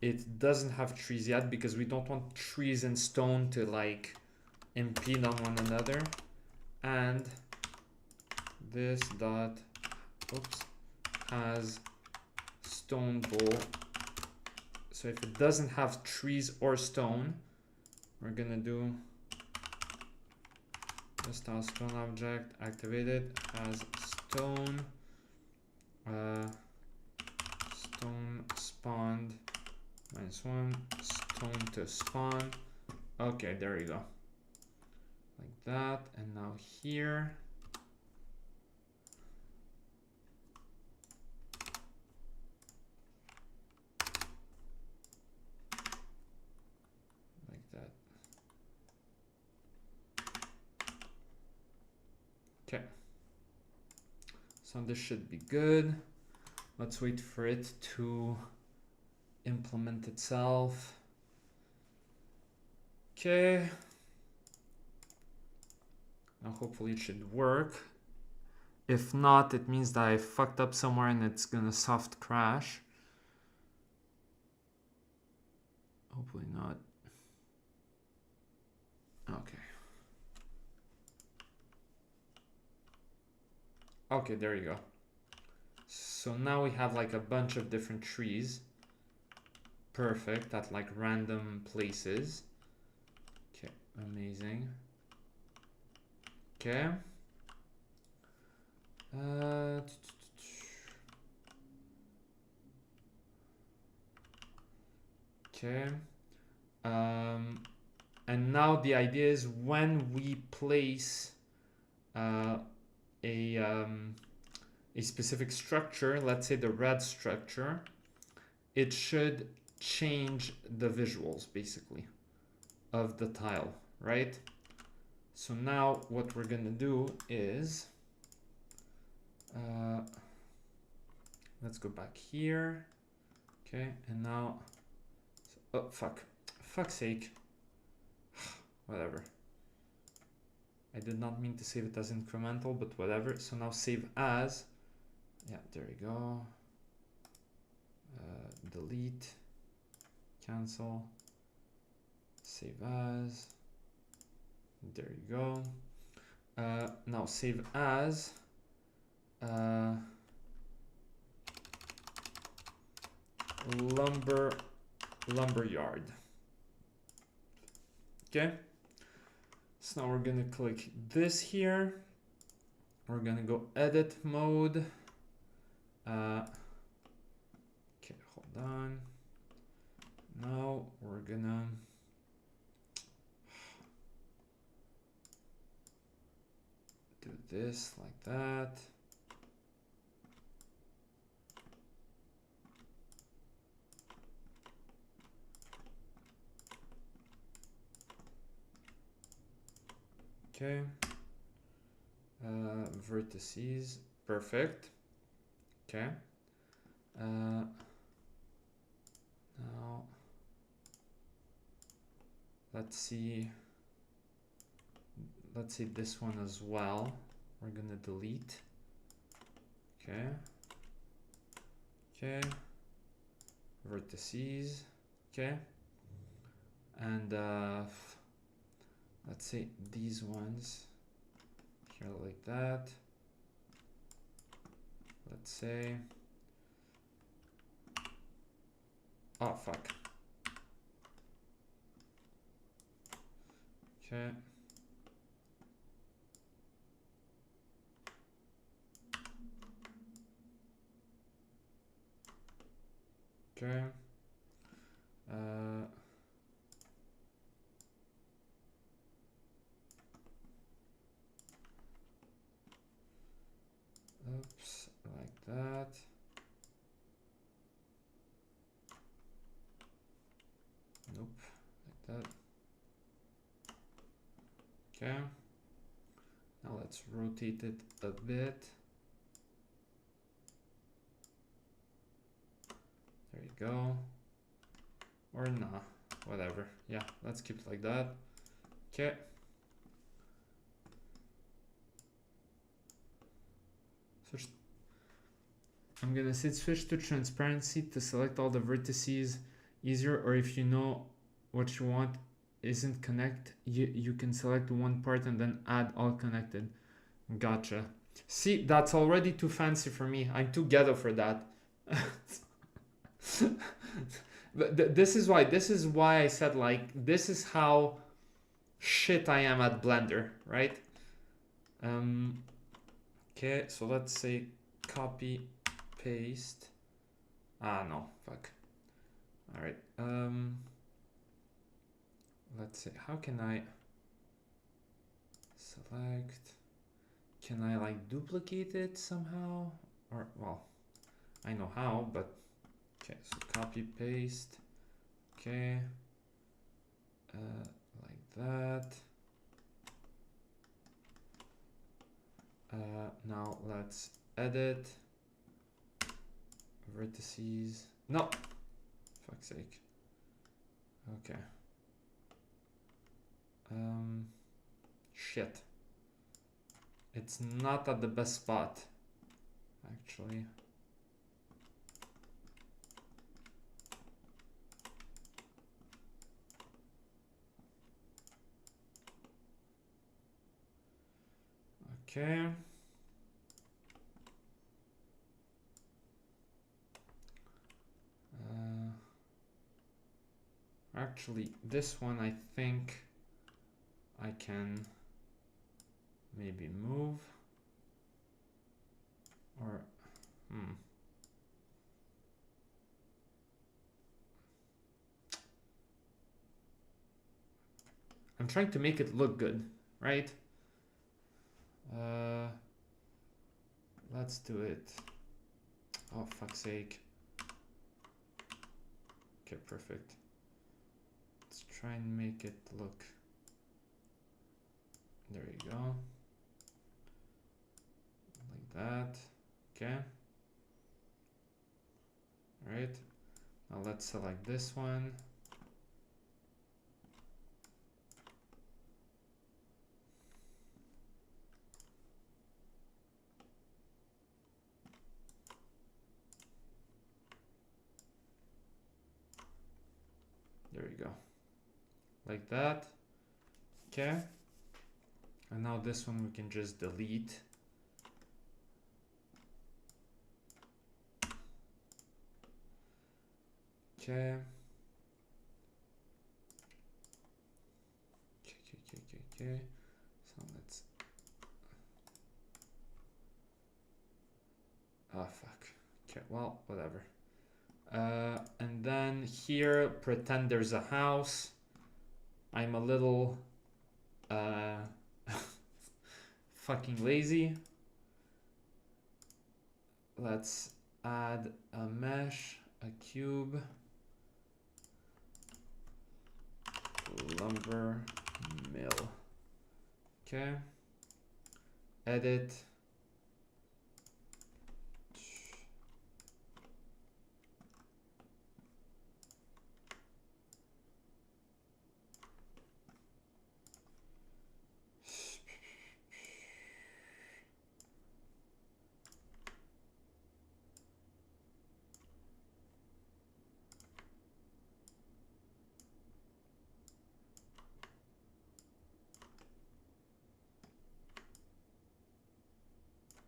it doesn't have trees yet, because we don't want trees and stone to like impede on one another, and this dot has stone bowl. So if it doesn't have trees or stone, we're gonna do this tile stone object activated as stone stone spawned -1 stone to spawn. Okay, there you go, like that. And now here like that. Okay, so this should be good. Let's wait for it to implement itself. Okay. Now hopefully it should work. If not, it means that I fucked up somewhere and it's gonna soft crash. Hopefully not. Okay. Okay, there you go. So now we have like a bunch of different trees. Perfect, at like random places. Okay, amazing. Okay. Okay. And now the idea is when we place uh, a specific structure, let's say the red structure, it should change the visuals basically of the tile, right? So now what we're gonna do is let's go back here. Okay, and now, oh fuck's sake, whatever. I did not mean to save it as incremental, but whatever. So now save as. Yeah, there you go. Delete, cancel, save as. There you go. Now save as. Lumber yard. Okay. So now we're gonna click this here. We're gonna go edit mode. Okay, hold on. Now we're gonna do this like that. Okay. Vertices, perfect. Okay. Now let's see this one as well. We're gonna delete. Okay. Okay. Vertices. Okay. And let's say these ones here like that. Let's say, oh fuck. Okay. Okay. Oops, like that. Nope, like that. Okay. Now let's rotate it a bit. There you go. Or nah, whatever. Yeah, let's keep it like that. Okay. Switch. I'm gonna say switch to transparency to select all the vertices easier, or if you know what you want isn't connect, you can select one part and then add all connected. Gotcha. See, that's already too fancy for me. I'm too ghetto for that. But this is why I said, like, this is how shit I am at Blender, right? Okay, so let's say copy, paste. Ah, no, fuck. All right. Let's see. How can I select? Can I like duplicate it somehow? Or, well, I know how, but okay. So copy, paste. Okay. Like that. Now let's edit vertices. No, fuck's sake. Okay. Shit. It's not at the best spot, actually. Okay. actually, this one I think I can maybe move, or I'm trying to make it look good, right? Let's do it. Oh, fuck's sake. Okay, perfect. Let's try and make it look. There you go. Like that. Okay. All right. Now let's select this one. There you go. Like that. Okay. And now this one we can just delete. Okay. Okay. So let's. Oh, fuck. Okay, well, whatever. And then here, pretend there's a house. I'm a little fucking lazy. Let's add a mesh, a cube, lumber mill. Okay. Edit.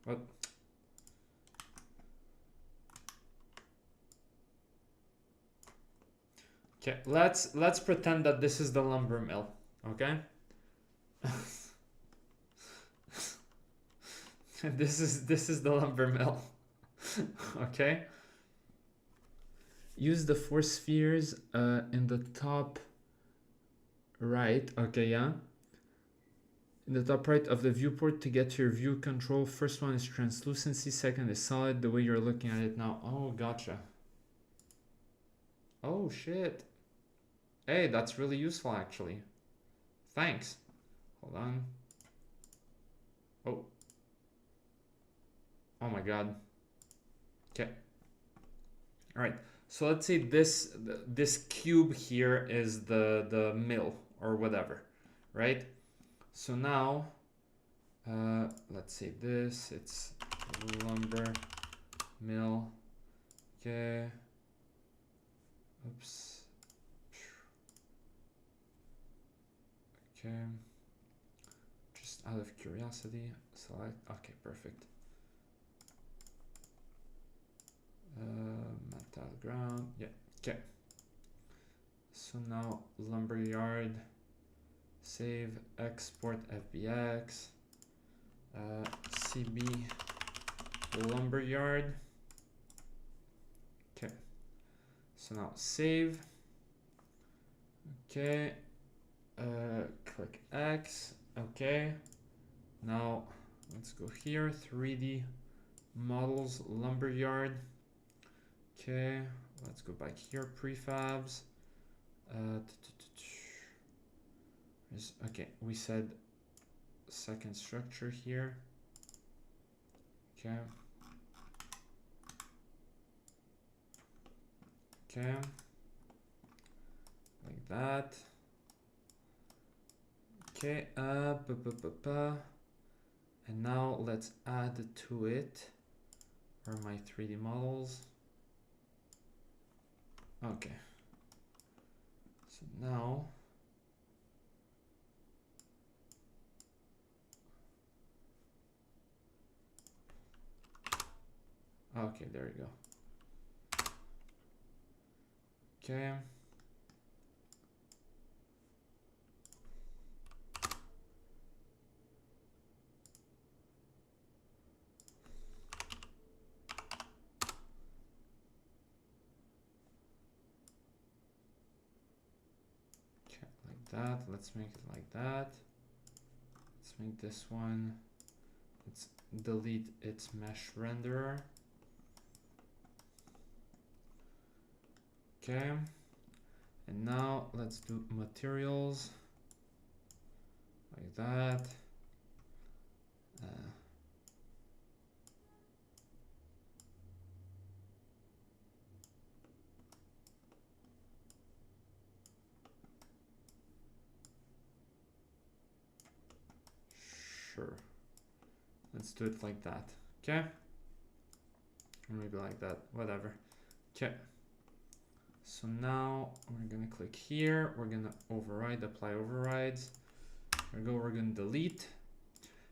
What? Okay, let's pretend that this is the lumber mill, okay? This is the lumber mill. Okay? Use the four spheres in the top right. Okay, yeah. In the top right of the viewport to get to your view control. First one is translucency, second is solid, the way you're looking at it now. Oh, gotcha. Oh, shit. Hey, that's really useful, actually. Thanks. Hold on. Oh. Oh my god. Okay. All right. So let's say this cube here is the mill or whatever, right? So now, let's say this, it's lumber mill. Okay. Oops. Okay. Just out of curiosity, select. Okay, perfect. Metal ground. Yeah. Okay. So now lumberyard. Save, export FBX. CB lumberyard. Okay. So now save. Okay. Click X. Okay. Now let's go here. 3D models lumberyard. Okay. Let's go back here. Prefabs. Okay. We said second structure here. Okay. Okay. Like that. Okay. And now let's add to it are my 3D models. Okay. So now okay, there you go. Okay. that. Let's make it like that. Let's make this one. Let's delete its mesh renderer. Okay. And now let's do materials like that. Sure. Let's do it like that. Okay. Or maybe like that. Whatever. Okay. So now we're gonna click here. We're gonna override, apply overrides. There we go. We're gonna delete.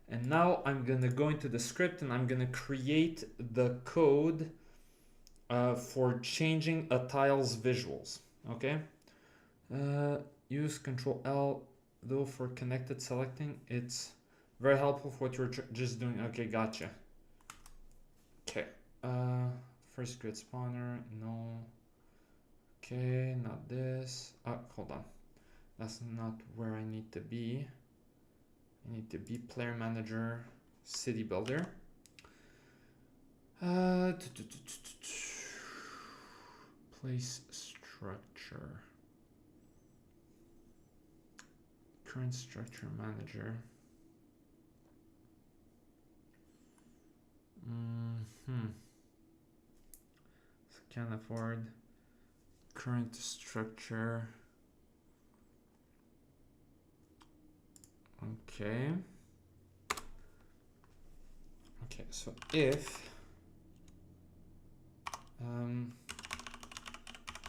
And now I'm gonna go into the script and I'm gonna create the code for changing a tile's visuals. Okay. Use Control L though for connected selecting. It's very helpful for what you're just doing. Okay, gotcha. Okay. First grid spawner. No. Okay, not this. Hold on. That's not where I need to be. I need to be player manager, city builder. Place structure. Current structure manager. So can't afford current structure. Okay. Okay, so if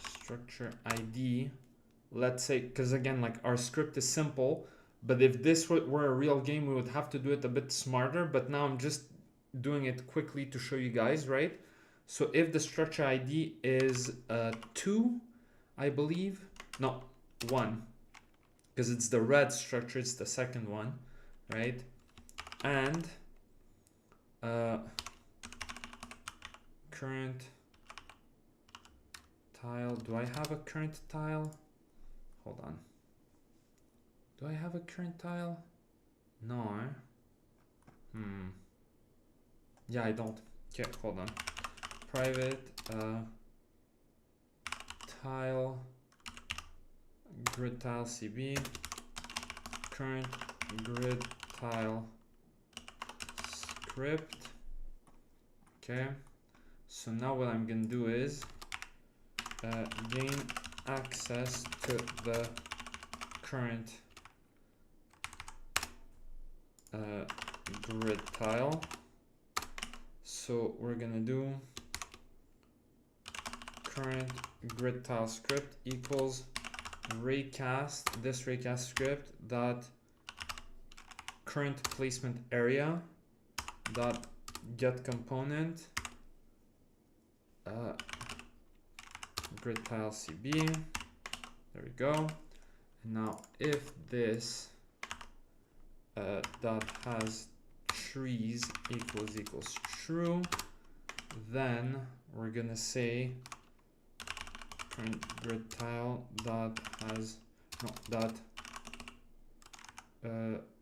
structure ID, let's say, because again, like our script is simple, but if this were a real game, we would have to do it a bit smarter, but now I'm just doing it quickly to show you guys, right? So if the structure ID is 2, I believe, no, 1, because it's the red structure, it's the second one, right? And current tile, do I have a current tile? Hold on. Do I have a current tile? No, Yeah, I don't. Okay, hold on. Private tile grid tile CB current grid tile script. Okay, so now what I'm gonna do is gain access to the current grid tile. So we're gonna do current grid tile script equals raycast, this raycast script dot current placement area dot get component grid tile CB. There we go. And now if this dot has trees equals true, then we're gonna say current grid tile dot has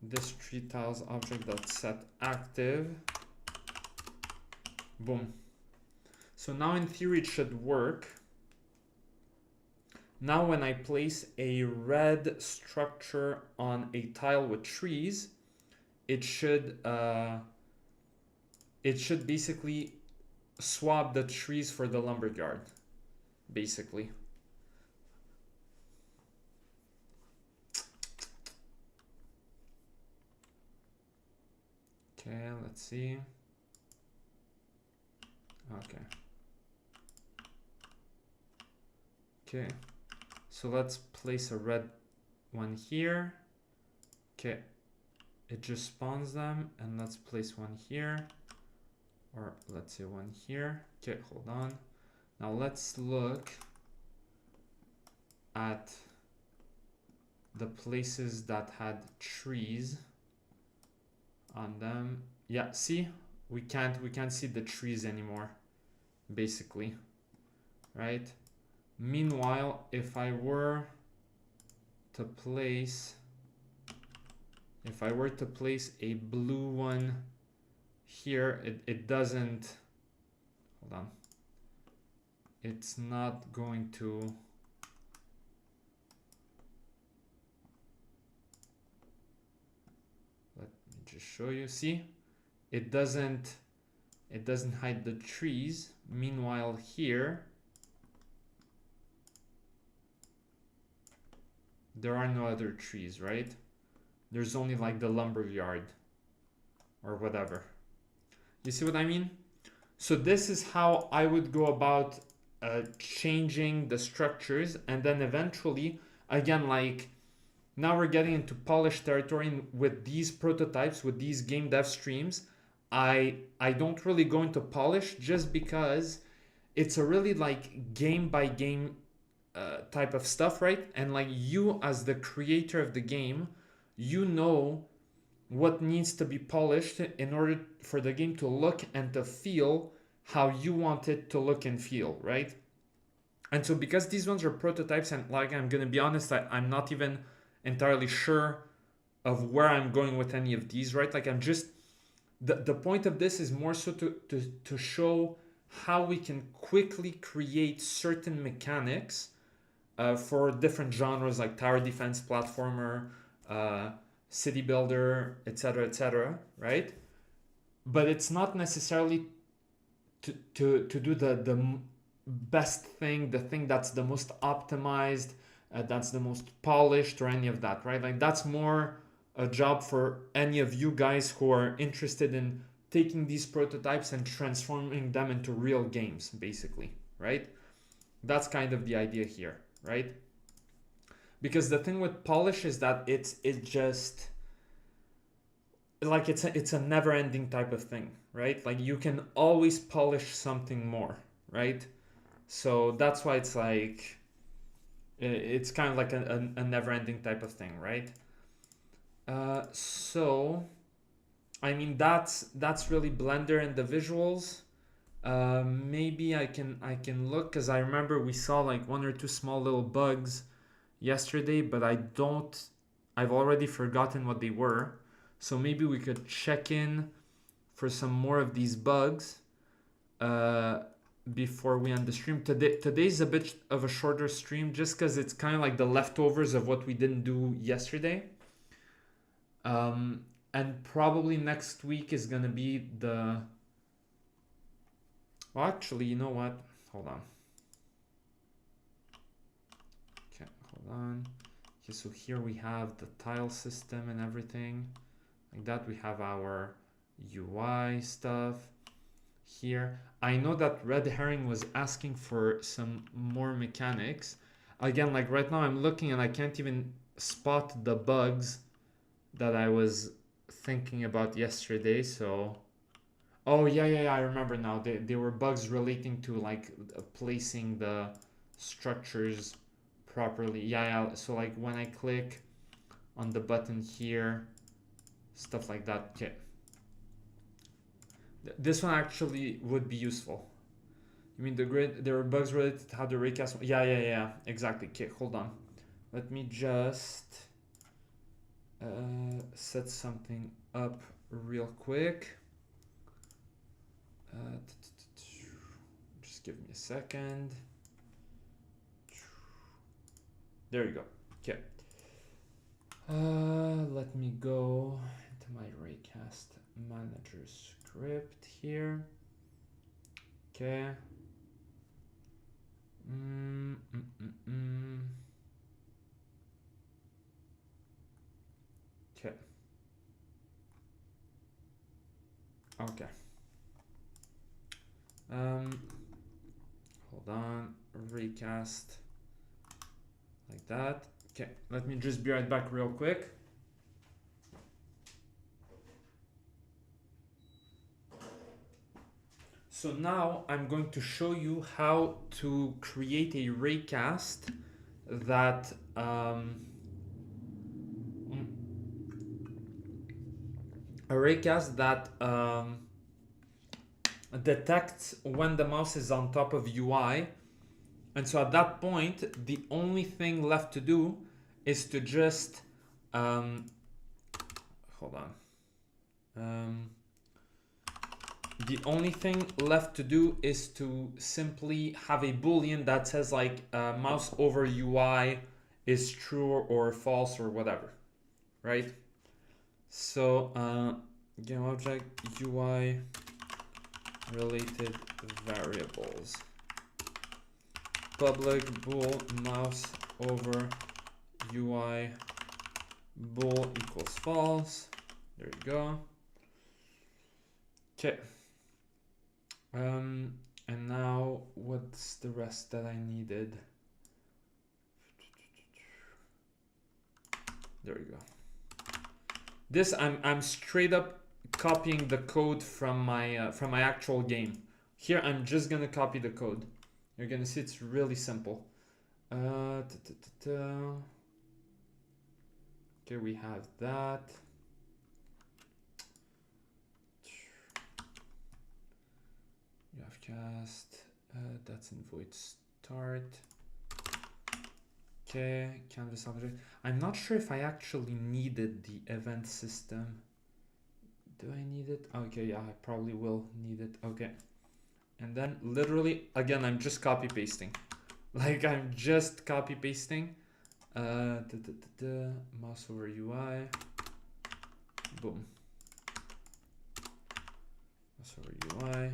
this tree tiles object dot set active. Boom. So now in theory it should work. Now when I place a red structure on a tile with trees, it should basically swap the trees for the lumberyard, basically. Okay, let's see. Okay. Okay, so let's place a red one here. Okay, it just spawns them, and let's place one here, or let's say one here. Okay, hold on. Now let's look at the places that had trees on them. Yeah, see, we can't see the trees anymore, basically, right? Meanwhile, if I were to place, if I were to place a blue one here, it doesn't, hold on, it's not going to, let me just show you, see, it doesn't hide the trees. Meanwhile here, there are no other trees, right? There's only like the lumber yard or whatever. You see what I mean? So this is how I would go about changing the structures, and then eventually, again, like now we're getting into polished territory with these prototypes, with these game dev streams. I don't really go into polish just because it's a really like game by game type of stuff, right? And like you as the creator of the game, you know what needs to be polished in order for the game to look and to feel how you want it to look and feel, right? And so because these ones are prototypes, and like I'm gonna be honest, I'm not even entirely sure of where I'm going with any of these, right? Like I'm just, the point of this is more so to show how we can quickly create certain mechanics for different genres like tower defense, platformer, city builder, etc., right? But it's not necessarily to do the best thing, the thing that's the most optimized, that's the most polished, or any of that, right? Like that's more a job for any of you guys who are interested in taking these prototypes and transforming them into real games, basically, right? That's kind of the idea here, right? Because the thing with polish is that it just like it's a never-ending type of thing, right? Like you can always polish something more, right? So that's why it's like it's kind of like a never-ending type of thing, right? So I mean that's really Blender and the visuals. Maybe I can look, because I remember we saw like one or two small little bugs yesterday, but I've already forgotten what they were. So maybe we could check in for some more of these bugs before we end the stream. Today's a bit of a shorter stream just because it's kind of like the leftovers of what we didn't do yesterday. And probably next week is gonna be the... Well, actually, you know what? Hold on. Okay, hold on. Okay, so here we have the tile system and everything. Like that, we have our UI stuff here. I know that Red Herring was asking for some more mechanics. Again, like right now I'm looking and I can't even spot the bugs that I was thinking about yesterday, so... Oh, yeah, I remember now. They were bugs relating to like placing the structures properly. Yeah, so like when I click on the button here, stuff like that. Okay. This one actually would be useful. You mean the grid? There were bugs related to how the raycast... Yeah, exactly. Okay, hold on. Let me just set something up real quick. Just give me a second. There you go. Okay. Let me go into my raycast manager script here. Okay. Okay. Okay. Hold on, recast like that. Okay, let me just be right back real quick. So now I'm going to show you how to create a raycast that detects when the mouse is on top of UI. And so at that point, the only thing left to do is to just, hold on. The only thing left to do is to simply have a boolean that says like mouse over UI is true or false or whatever, right? So game object UI related variables, public bool mouse over UI bool equals false. There you go. Okay. And now what's the rest that I needed? There you go. This I'm straight up copying the code from my actual game. Here I'm just gonna copy the code. You're gonna see it's really simple. Okay, we have that. You have cast. That's in void start. Okay, canvas object. I'm not sure if I actually needed the event system. Do I need it? Okay, yeah, I probably will need it. Okay. And then literally, again, I'm just copy pasting. Like I'm just copy pasting. Mouse over UI. Boom. Mouse over UI.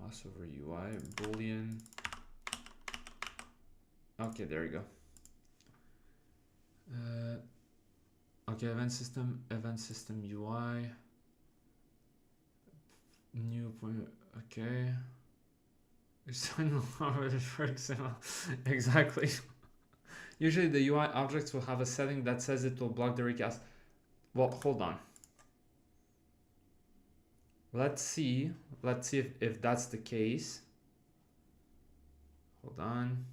Mouse over UI, boolean. Okay, there you go. Okay, event system UI. New point. Okay. Exactly. Usually the UI objects will have a setting that says it will block the recast. Well, hold on. Let's see if that's the case. Hold on.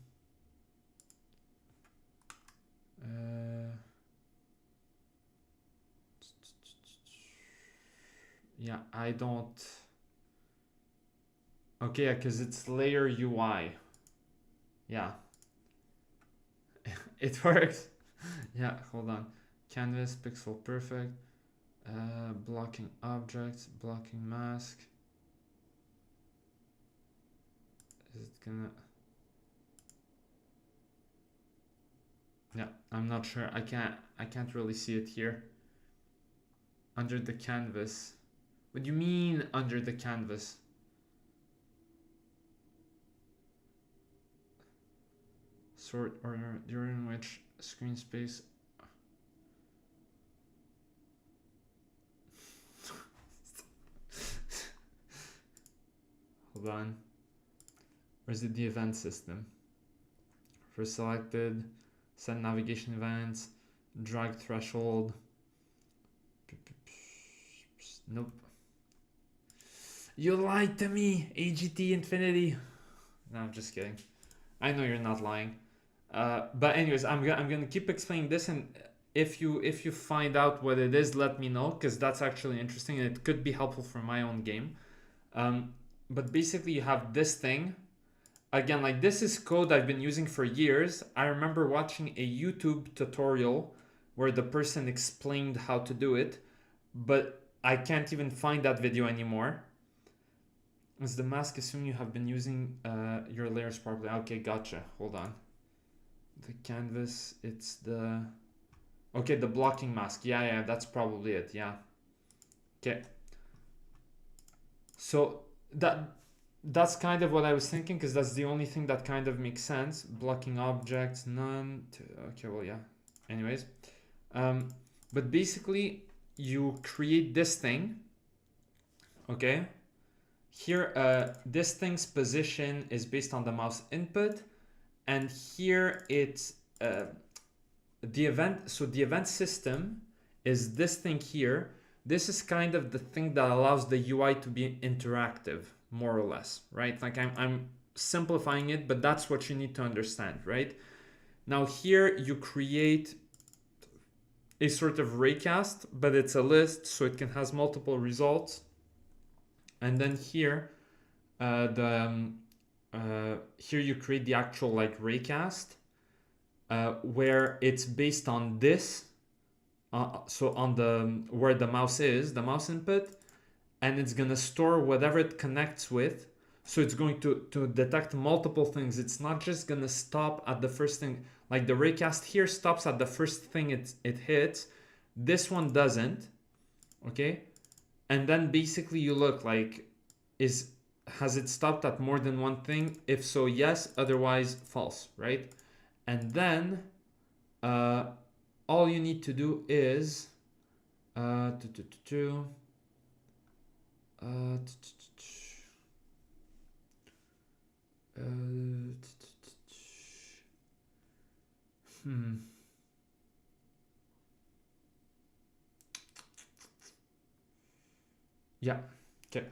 Yeah, I don't. Okay, yeah, because it's layer UI. Yeah. It works. Yeah, hold on. Canvas, pixel perfect. Blocking objects, blocking mask. Is it gonna? Yeah, I'm not sure. I can't really see it here. Under the canvas. What do you mean under the canvas? Sort order during which screen space. Hold on. Where's it the event system? For selected, set navigation events, drag threshold. Nope. You lied to me, AGT Infinity. No, I'm just kidding. I know you're not lying. But anyways, I'm gonna keep explaining this, and if you find out what it is, let me know, because that's actually interesting and it could be helpful for my own game. But basically, you have this thing. Again, like this is code I've been using for years. I remember watching a YouTube tutorial where the person explained how to do it, but I can't even find that video anymore. Is the mask assuming you have been using your layers properly? Okay, gotcha. Hold on. The canvas, it's the... Okay, the blocking mask. Yeah, that's probably it. Yeah. Okay. So that's kind of what I was thinking, because that's the only thing that kind of makes sense. Blocking objects, none. Okay, well, yeah. Anyways. But basically, you create this thing. Okay. Here, this thing's position is based on the mouse input. And here it's the event. So the event system is this thing here. This is kind of the thing that allows the UI to be interactive, more or less, right? Like I'm simplifying it, but that's what you need to understand, right? Now here you create a sort of raycast, but it's a list, so it can has multiple results. And then here, here you create the actual like raycast, where it's based on this, so on the where the mouse is, the mouse input, and it's gonna store whatever it connects with. So it's going to detect multiple things. It's not just gonna stop at the first thing. Like the raycast here stops at the first thing it hits. This one doesn't. Okay, and then basically you look like, has it stopped at more than one thing? If so, yes. Otherwise, false, right? And then all you need to do is uh, t- t- t- t- uh, t- t- t- hmm. Yeah. Okay.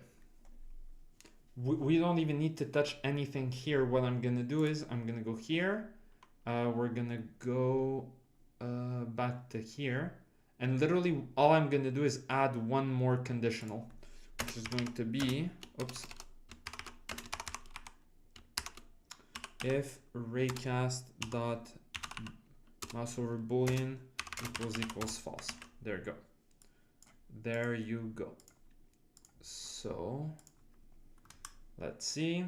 We don't even need to touch anything here. What I'm gonna do is I'm gonna go here. We're gonna go back to here, and literally all I'm gonna do is add one more conditional, which is going to be, oops, if raycast dot mouse over boolean equals false. There you go. There you go. So let's see.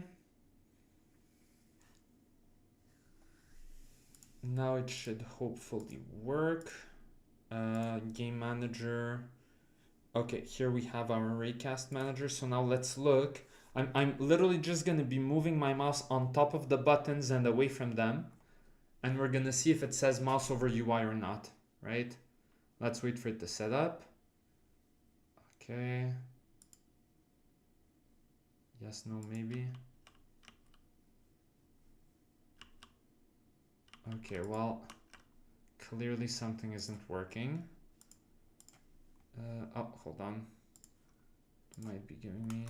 Now it should hopefully work. Game manager. Okay, here we have our raycast manager. So now let's look. I'm literally just gonna be moving my mouse on top of the buttons and away from them, and we're gonna see if it says mouse over UI or not, right? Let's wait for it to set up. Okay. Yes, no, maybe. Okay, well, clearly something isn't working. Oh, hold on. It might be giving me...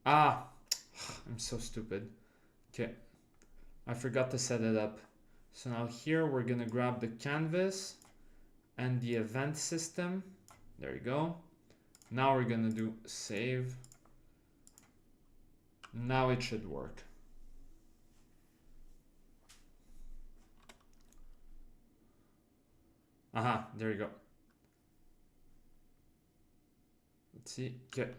Ah! I'm so stupid. Okay. I forgot to set it up. So now here we're gonna grab the canvas and the event system. There you go. Now we're gonna do save. Now it should work. Aha, there you go. Let's see. Okay.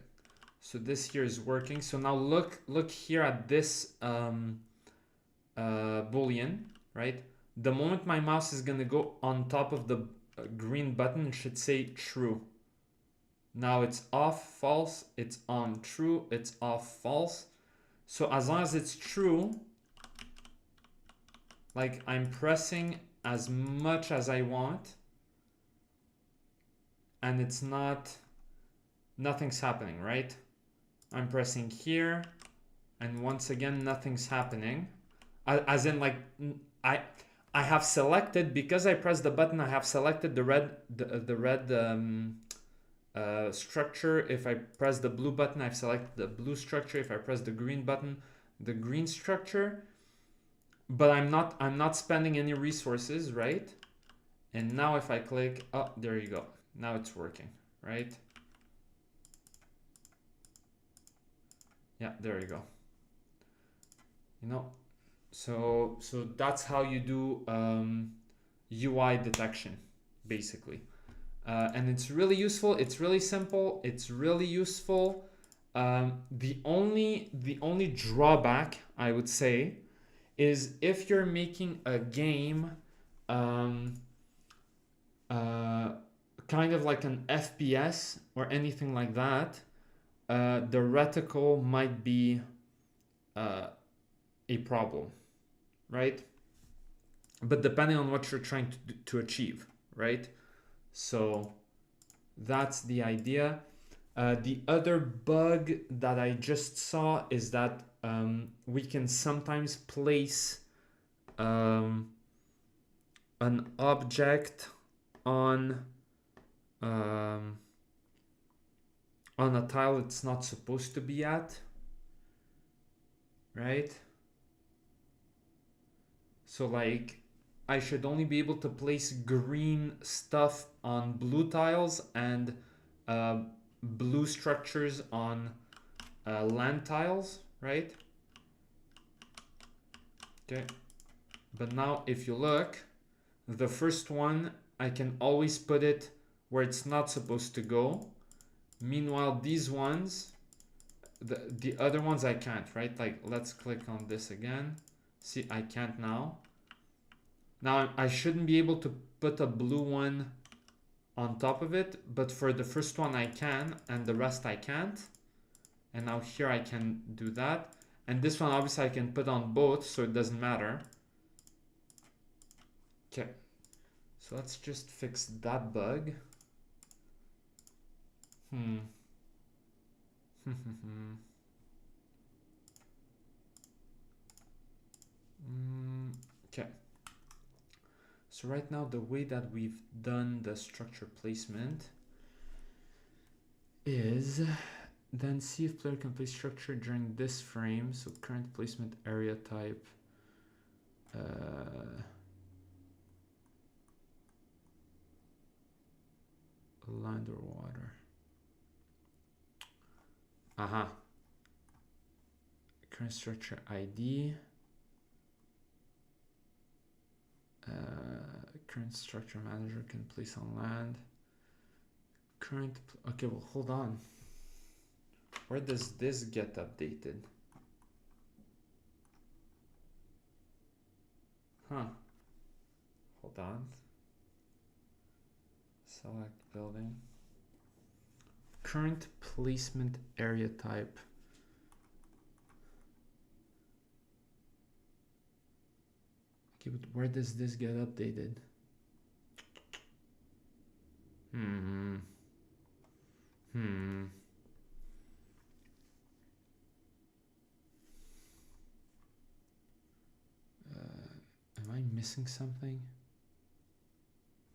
So this here is working. So now look here at this boolean, right? The moment my mouse is gonna go on top of the green button, it should say true. Now it's off, false, it's on, true, it's off, false. So as long as it's true, like I'm pressing as much as I want, and it's not, nothing's happening, right? I'm pressing here, and once again, nothing's happening. As in, like, I have selected, because I pressed the button, I have selected the red structure. If I press the blue button, I've selected the blue structure. If I press the green button, the green structure. But I'm not spending any resources, right? And now if I click, oh, there you go. Now it's working, right? Yeah, there you go. You know, so that's how you do UI detection, basically. And it's really useful. It's really simple. It's really useful. The only drawback, I would say, is if you're making a game kind of like an FPS or anything like that, the reticle might be a problem, right? But depending on what you're trying to achieve, right? So that's the idea. The other bug that I just saw is that we can sometimes place an object on a tile it's not supposed to be at, right? So like I should only be able to place green stuff on blue tiles and blue structures on land tiles, right? Okay, but now if you look, the first one, I can always put it where it's not supposed to go. Meanwhile, these ones, the other ones I can't, right? Like, let's click on this again. See, I can't now. Now, I shouldn't be able to put a blue one on top of it, but for the first one I can, and the rest I can't. And now here I can do that. And this one, obviously, I can put on both, so it doesn't matter. Okay, so let's just fix that bug. Okay. So right now, the way that we've done the structure placement is then see if player can place structure during this frame. So current placement area type. Land or water. Aha. Current structure ID. Current structure manager can place on land. Current. Okay, well, hold on. Where does this get updated? Huh. Hold on. Select building. Current placement area type. Okay, but where does this get updated? Am I missing something?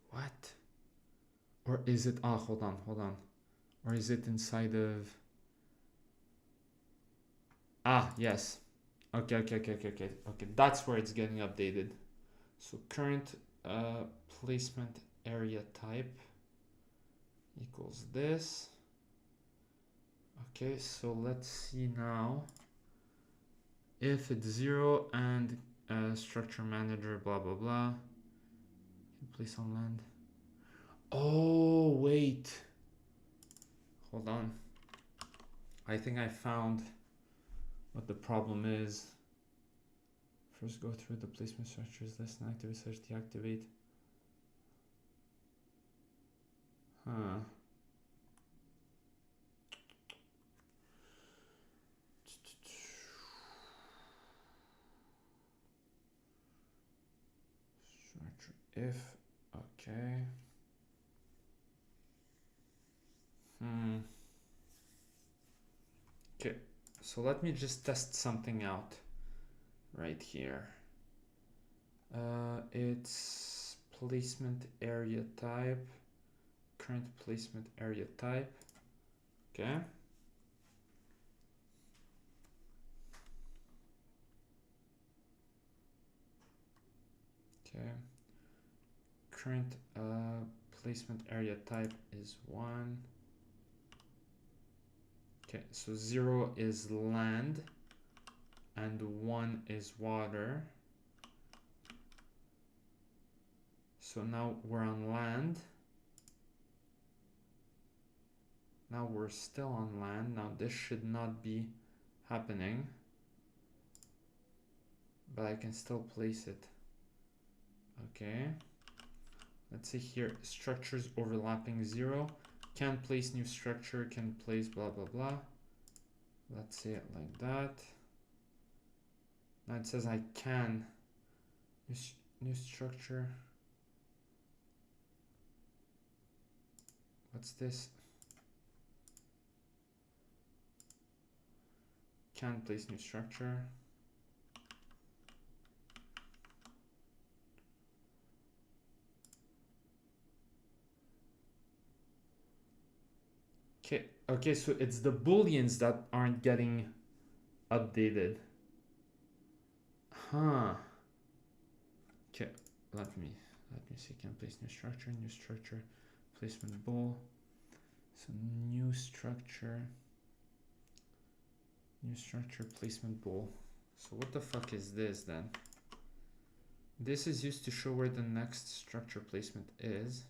What? Or is it, oh, hold on. Or is it inside of, yes. Okay, that's where it's getting updated. So current placement area type equals this. Okay, so let's see now if it's 0 and structure manager blah blah blah. Place on land. Oh wait, hold on. I think I found what the problem is. First go through the placement structures list and activate search deactivate. Structure if, okay. Okay, so let me just test something out right here. It's placement area type, current placement area type. Okay. Okay. Current placement area type is 1. Okay, so 0 is land and 1 is water. So now we're on land. Now we're still on land. Now this should not be happening, but I can still place it. Okay. Let's say here, structures overlapping 0. Can place new structure, can place blah, blah, blah. Let's say it like that. Now it says I can. New structure. What's this? Can place new structure. Okay, so it's the booleans that aren't getting updated. Huh. Okay, let me see. Can place new structure, placement bool. So new structure. New structure placement bool. So what the fuck is this then? This is used to show where the next structure placement is.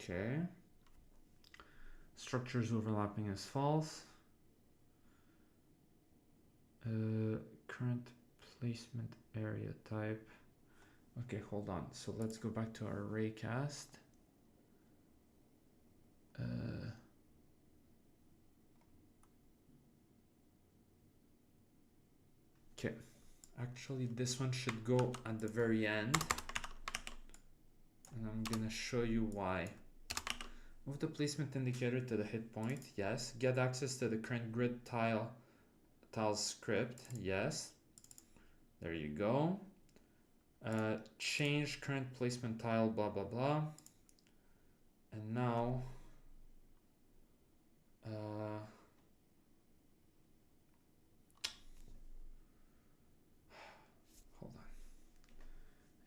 Okay. Structures overlapping is false. Current placement area type. Okay, hold on. So let's go back to our array cast. Okay. Actually, this one should go at the very end. And I'm gonna show you why. Move the placement indicator to the hit point. Yes. Get access to the current grid tiles script. Yes. There you go. Change current placement tile, blah, blah, blah. And now, hold on.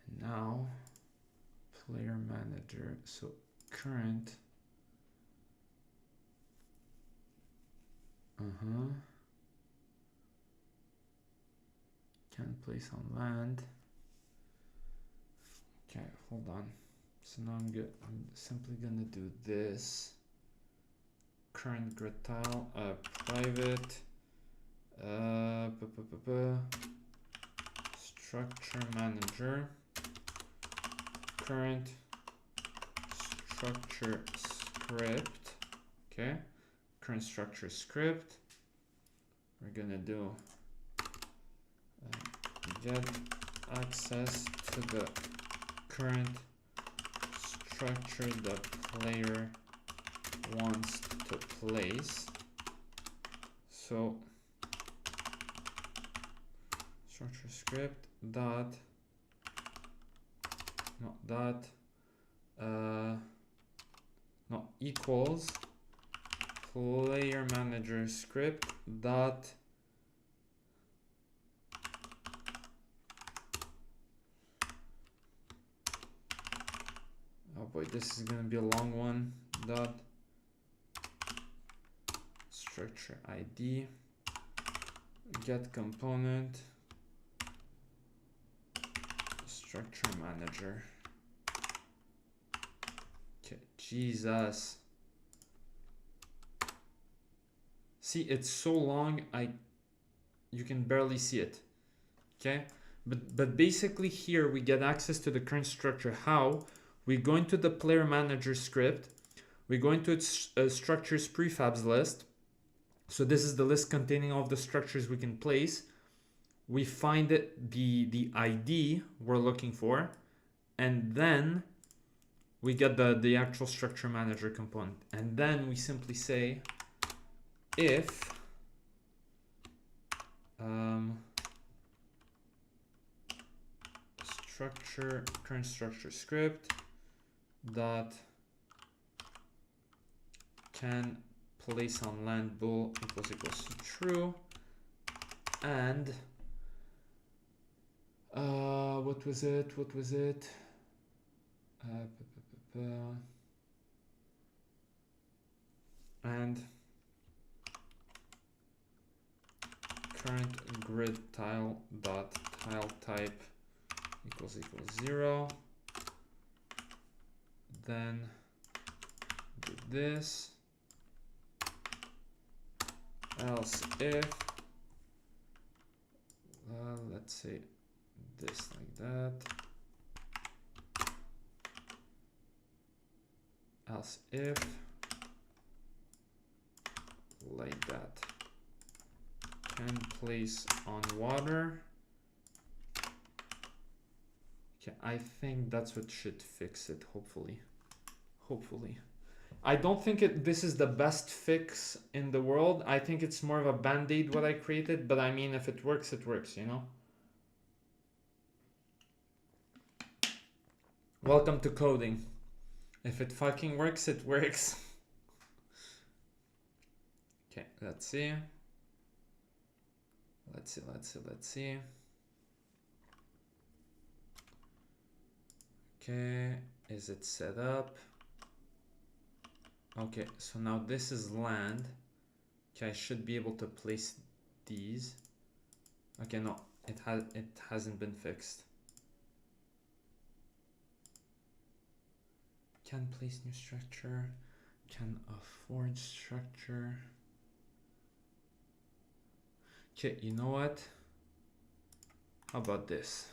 And now, player manager. So current. Can place on land. Okay, hold on. So now I'm simply gonna do this. Current grid tile, private, structure manager, current structure script. Okay, current structure script. We're gonna do get access to the current structure the player wants to place. So structure script dot equals player manager script dot oh boy, this is gonna be a long one. Dot structure ID get component structure manager. Okay, Jesus. See, it's so long you can barely see it. Okay, but basically here we get access to the current structure. How? We go into the player manager script. We go into its structures prefabs list. So this is the list containing all of the structures we can place. We find the ID we're looking for, and then we get the actual structure manager component. And then we simply say if current structure script dot can place on land bool equals to true, and what was it and current grid tile dot tile type equals 0. Then do this, else if let's say this like that, else if like that, can place on water. Okay, I think that's what should fix it, hopefully. I don't think this is the best fix in the world. I think it's more of a band-aid what I created, but I mean, if it works, it works, you know? Welcome to coding. If it fucking works, it works. Okay, let's see. Okay, is it set up? Okay, so now this is land. Okay, I should be able to place these. Okay, no, it hasn't been fixed. Can place new structure. Can afford structure. Okay, you know what? How about this?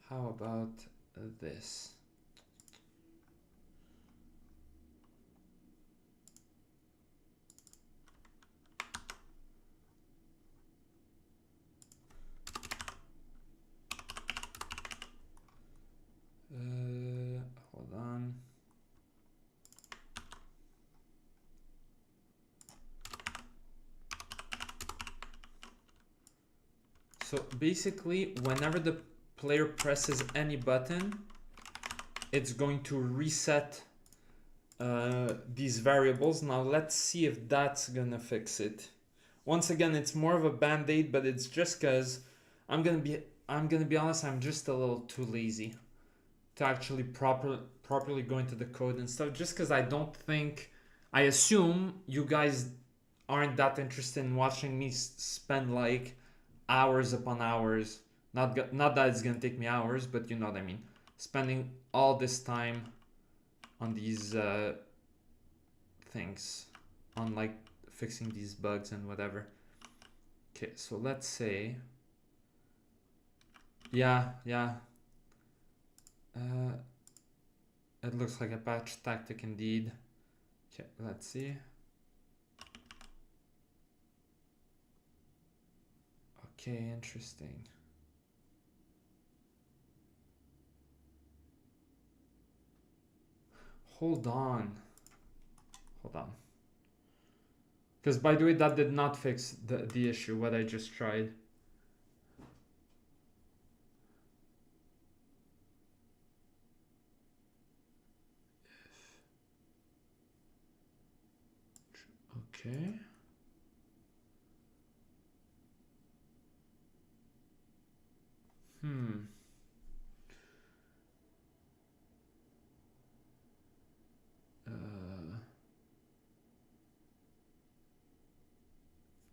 How about this? Hold on. So basically, whenever the player presses any button, it's going to reset these variables. Now let's see if that's gonna fix it. Once again, it's more of a band-aid, but it's just because I'm gonna be honest, I'm just a little too lazy to actually properly go into the code and stuff, just because I assume you guys aren't that interested in watching me spend like hours upon hours. Not that it's gonna take me hours, but you know what I mean. Spending all this time on these things, on like fixing these bugs and whatever. Okay, so let's say, yeah. It looks like a patch tactic indeed. Okay, let's see. Okay, interesting. Hold on. Because by the way, that did not fix the issue, what I just tried. Okay.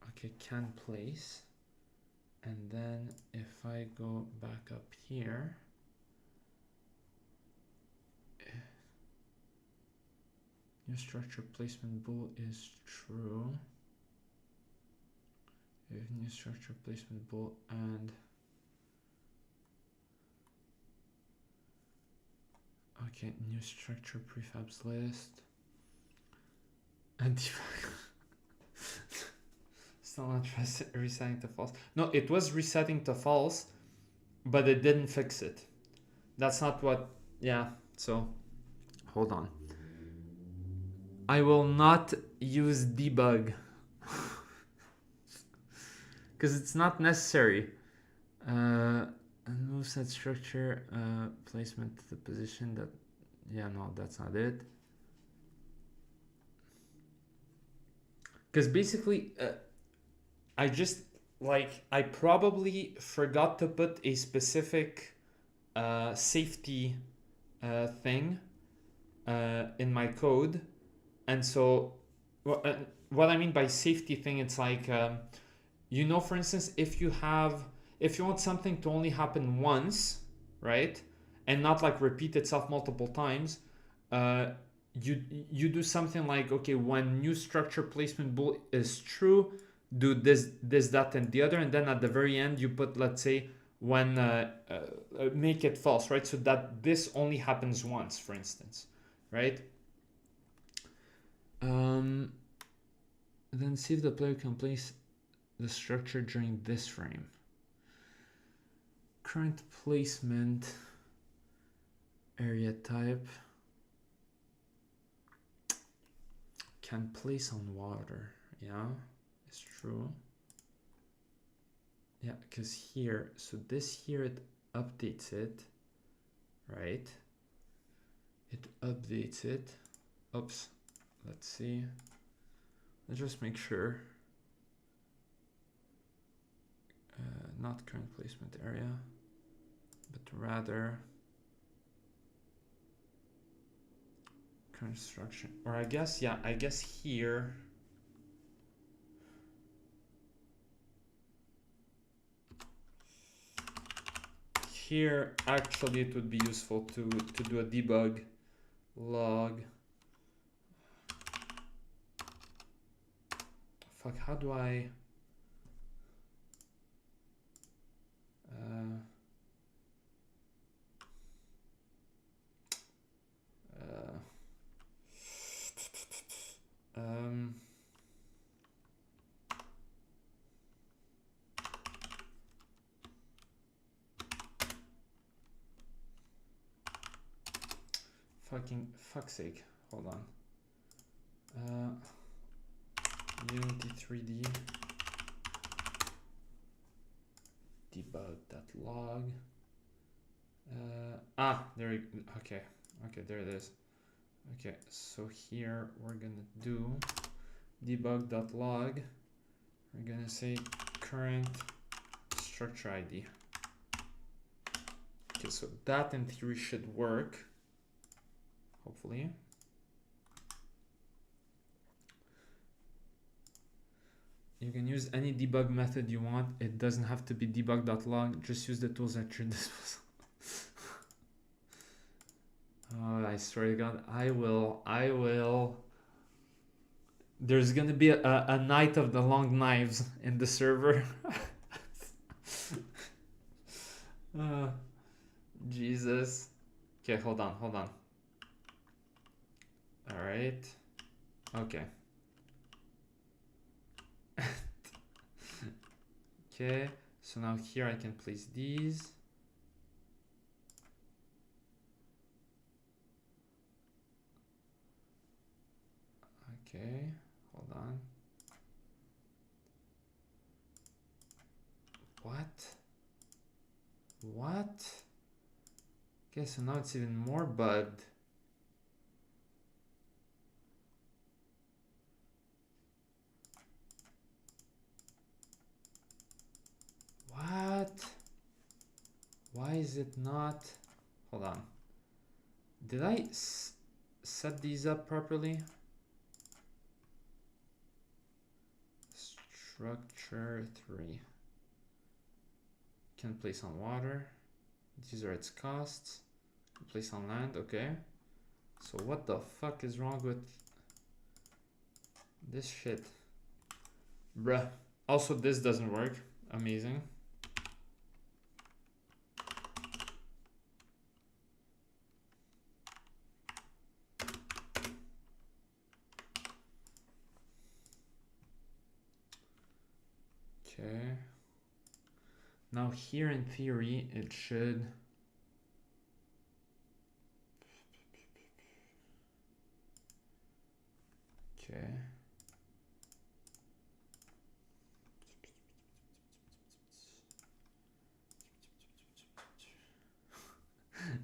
Okay, can place. And then if I go back up here, new structure placement bool is true. If new structure placement bool and okay, new structure prefabs list and still not resetting to false. No, it was resetting to false, but it didn't fix it. That's not what. Yeah. So hold on. I will not use debug because it's not necessary. And move set structure placement to the position that. Yeah, no, that's not it. Because basically, I probably forgot to put a specific safety thing in my code, and so what I mean by safety thing, it's like for instance, if you want something to only happen once, right, and not like repeat itself multiple times, uh, you do something like, okay, when new structure placement bool is true, do this, that, and the other, and then at the very end you put, let's say, when make it false, right? So that this only happens once, for instance, right? Then see if the player can place the structure during this frame. Current placement, area type, can place on water. Yeah, it's true. Yeah, because here, so this here, it updates it, right? It updates it. Oops, let's see. Let's just make sure. Not current placement area, but rather construction. Or I guess, yeah, I guess here. here, actually, it would be useful to do a debug log. Fuck, how do I... um, fuck's sake, hold on. Unity 3D debug.log. There we go. Okay, there it is. Okay, so here we're gonna do debug.log. We're gonna say current structure ID. Okay, so that in theory should work, hopefully. You can use any debug method you want. It doesn't have to be debug.log. Just use the tools at your disposal. Oh, I swear to God, I will. There's gonna be a night of the long knives in the server. Jesus. Okay, hold on. All right. Okay. Okay, so now here I can place these. Okay, hold on. What? Okay, so now it's even more bugged. What? Why is it not? Hold on. Did I set these up properly? Structure 3. Can place on water. These are its costs. Place on land, okay. So what the fuck is wrong with this shit? Bruh. Also, this doesn't work. Amazing. Okay. Now here in theory, it should... Okay.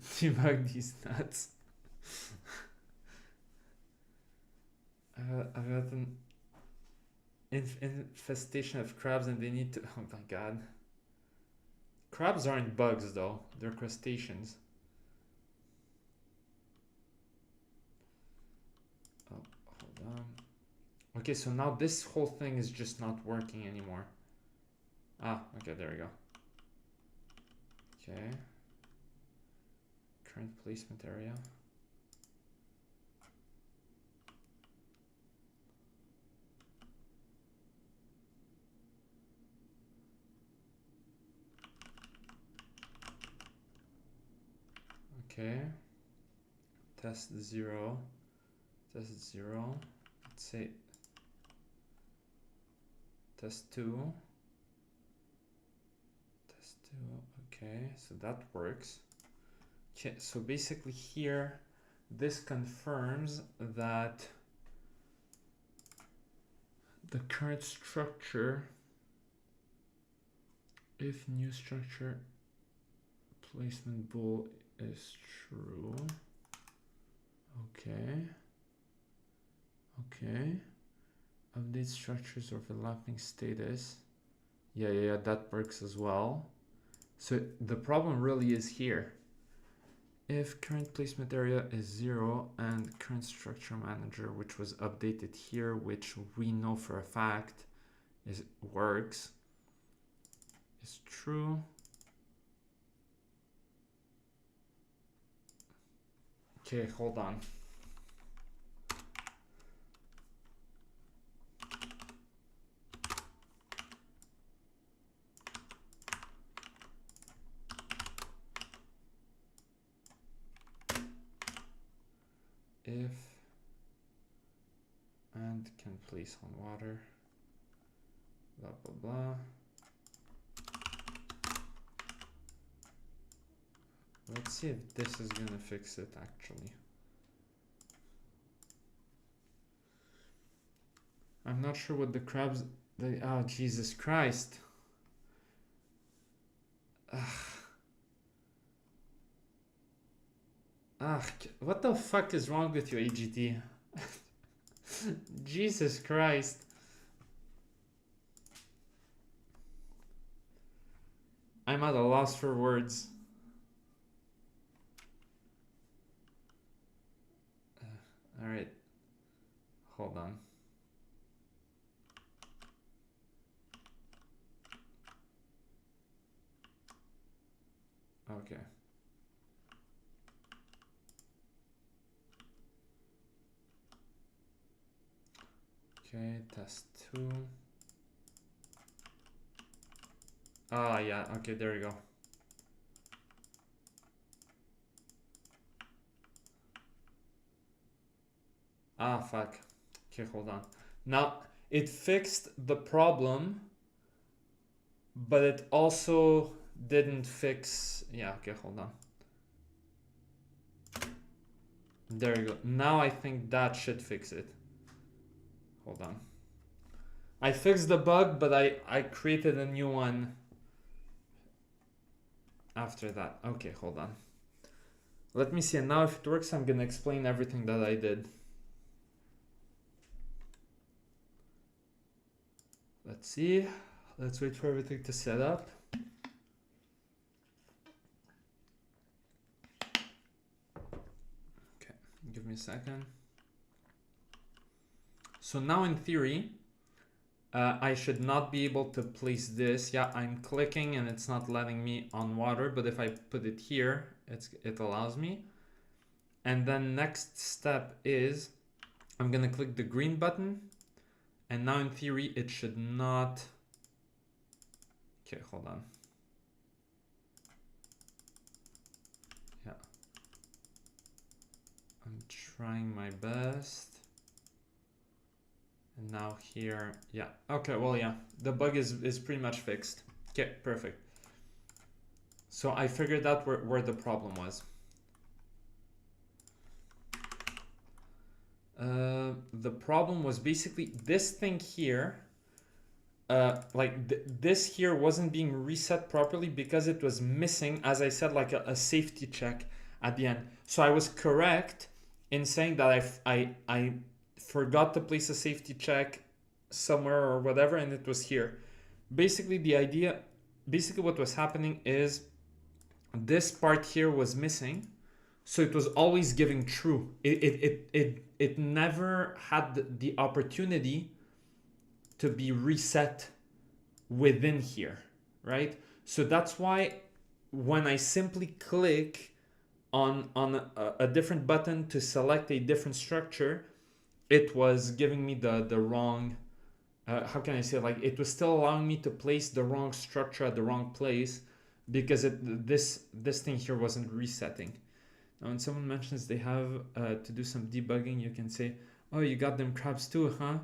Debug these nuts. I've got an infestation of crabs and they need to... Oh my god. Crabs aren't bugs though, they're crustaceans. Oh, hold on. Okay, so now this whole thing is just not working anymore. Okay, there we go. Okay. Current placement area. Okay. Test 0. Test 0. Let's say test 2. Test 2. Okay, so that works. Okay, so basically here, this confirms that the current structure, if new structure placement bool is true. Okay. Update structures overlapping status. Yeah, that works as well. So the problem really is here. If current placement area is 0 and current structure manager, which was updated here, which we know for a fact works, is true. Okay, hold on. If and can place on water, blah blah blah. Let's see if this is gonna fix it actually. I'm not sure what the crabs they oh Jesus Christ. What the fuck is wrong with you, AGT? Jesus Christ. I'm at a loss for words. Alright. Hold on. Okay. Okay, test 2. Ah, yeah, okay, there we go. Ah, fuck. Okay, hold on. Now, it fixed the problem, but it also didn't fix... Yeah, okay, hold on. There you go. Now I think that should fix it. Hold on. I fixed the bug, but I created a new one after that. Okay, hold on. Let me see. And now if it works, I'm gonna explain everything that I did. Let's see. Let's wait for everything to set up. Okay, give me a second. So now in theory, I should not be able to place this. Yeah, I'm clicking and it's not letting me on water, but if I put it here, it allows me. And then next step is I'm gonna click the green button, and now in theory it should not... Okay, hold on. Yeah. I'm trying my best. And now here, yeah. Okay, well, yeah, the bug is pretty much fixed. Okay, perfect. So I figured out where the problem was. The problem was basically this thing here. This here wasn't being reset properly because it was missing, as I said, like a safety check at the end. So I was correct in saying that I forgot to place a safety check somewhere or whatever, and it was here. Basically what was happening is this part here was missing, so it was always giving true. It never had the opportunity to be reset within here, right? So that's why when I simply click on a different button to select a different structure, it was giving me the wrong, how can I say it? Like, it was still allowing me to place the wrong structure at the wrong place because this thing here wasn't resetting. Now, when someone mentions they have to do some debugging, you can say, "Oh, you got them crabs too, huh?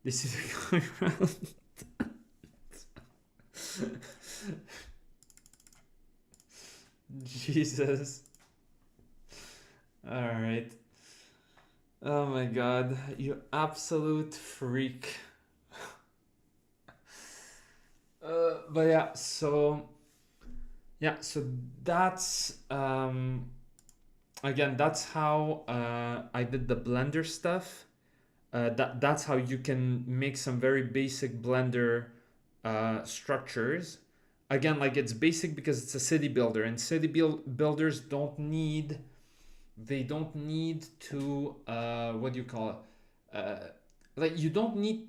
This is going around." Jesus. All right. Oh my god, you absolute freak. But yeah, so that's again, that's how I did the Blender stuff. That's how you can make some very basic Blender structures. Again, like, it's basic because it's a city builder, and city builders don't need to what do you call it? Like, you don't need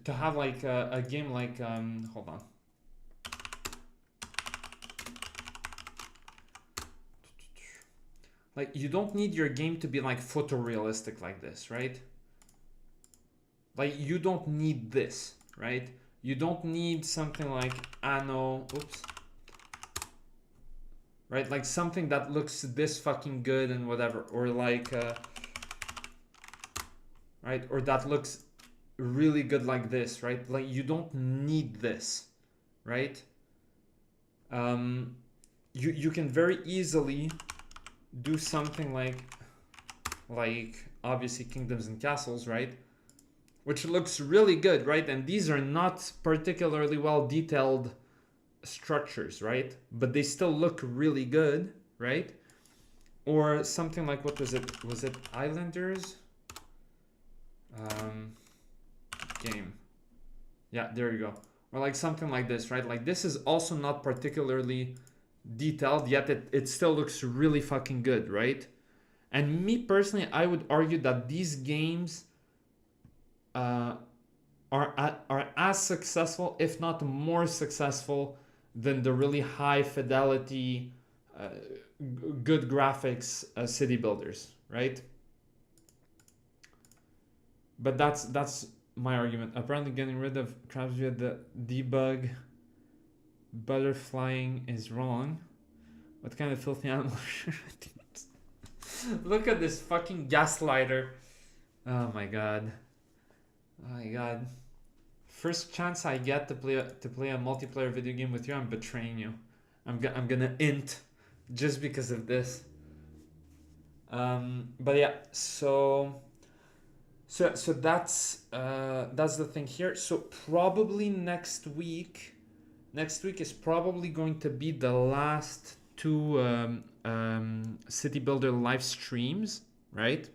to have like a game like hold on. like you don't need your game to be like photorealistic like this, right? Like you don't need this, right? You don't need something like Anno, oops, right? Like something that looks this fucking good and whatever, or like, right? Or that looks really good like this, right? Like you don't need this, right? You can very easily do something like obviously Kingdoms and Castles, right? Which looks really good, right? And these are not particularly well detailed structures, right? But they still look really good, right? Or something like, what was it? Was it Islanders? Game. Yeah, there you go. Or like something like this, right? Like this is also not particularly detailed, yet it still looks really fucking good, right? And me personally, I would argue that these games are as successful, if not more successful, than the really high fidelity, uh, good graphics city builders, right? But that's my argument. Apparently, getting rid of traps via the debug butterflying is wrong. What kind of filthy animal? Look at this fucking gaslighter. Oh my god. Oh my god. First chance I get to play a multiplayer video game with you, I'm betraying you. I'm gonna int just because of this. But yeah, so that's the thing here. So probably next week is probably going to be the last two city builder live streams, right?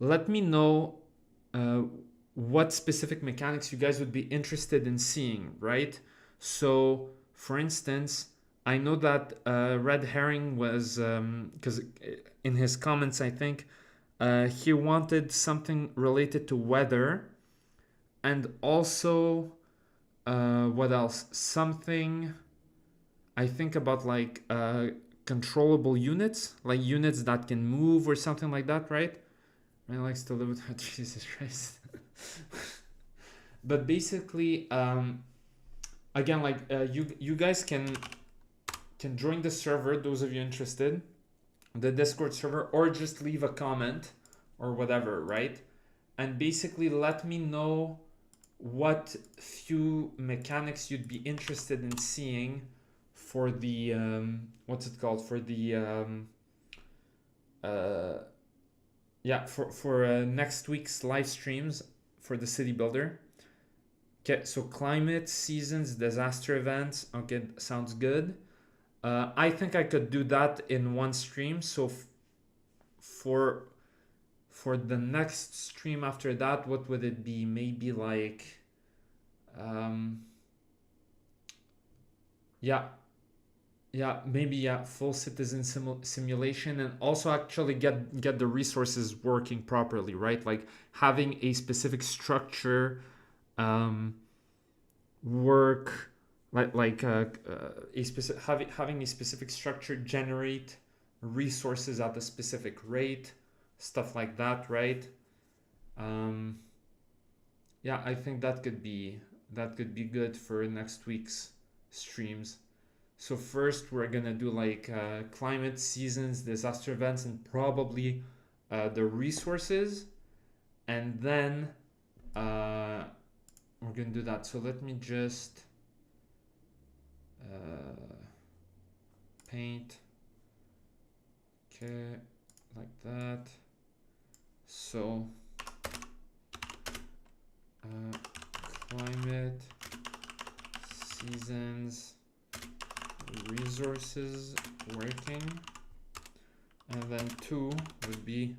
Let me know what specific mechanics you guys would be interested in seeing, right? So, for instance, I know that Red Herring was, because in his comments, I think, he wanted something related to weather, and also, what else? Something, I think, about like controllable units, like units that can move or something like that, right? Man likes to live with Jesus Christ. But basically, again, like you guys can join the server, those of you interested, the Discord server, or just leave a comment or whatever, right? And basically let me know what few mechanics you'd be interested in seeing for the what's it called, for the yeah, for next week's live streams for the city builder. Okay, so climate, seasons, disaster events. Okay, sounds good. I think I could do that in one stream. So for the next stream after that, what would it be? Maybe like, maybe full citizen simulation, and also actually get the resources working properly, right? Like having a specific structure work, like a specific having a specific structure generate resources at a specific rate, stuff like that, right? Yeah, I think that could be good for next week's streams. So first we're gonna do like climate, seasons, disaster events, and probably the resources, and then we're gonna do that. So let me just paint, okay, like that. So climate, seasons, resources working, and then 2 would be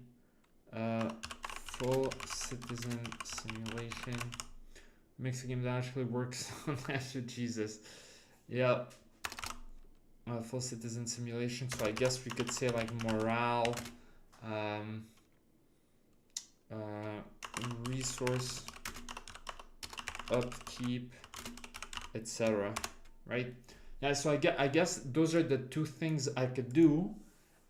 full citizen simulation. Makes a game that actually works on Astro Jesus. Yeah. Full citizen simulation. So I guess we could say like morale, resource upkeep, etc. Right? Yeah, so I guess those are the two things I could do.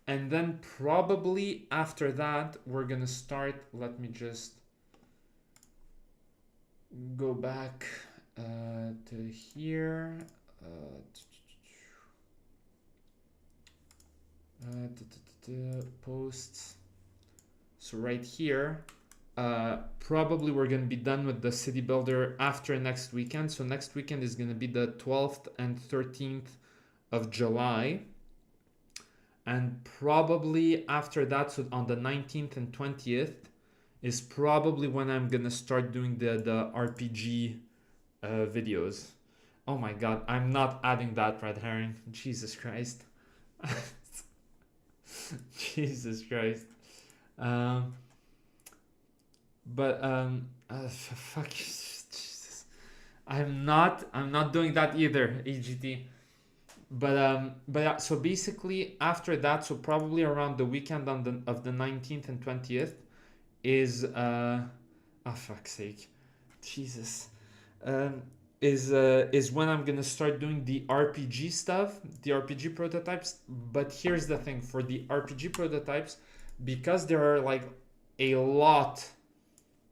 And then probably after that, we're gonna start. Let me just go back to here. Uh, Posts. So right here, probably we're gonna be done with the city builder after next weekend. So next weekend is gonna be the 12th and 13th of July. And probably after that, so on the 19th and 20th, is probably when I'm gonna start doing the RPG videos. Oh my god, I'm not adding that red herring. Jesus Christ. Jesus Christ. Um, fuck. Jesus. I'm not doing that either, AGT. But yeah, so basically after that, so probably around the weekend on the 19th and 20th is oh fuck's sake. Jesus. Um is when I'm gonna start doing the RPG stuff, the RPG prototypes. But here's the thing, for the RPG prototypes, because there are like a lot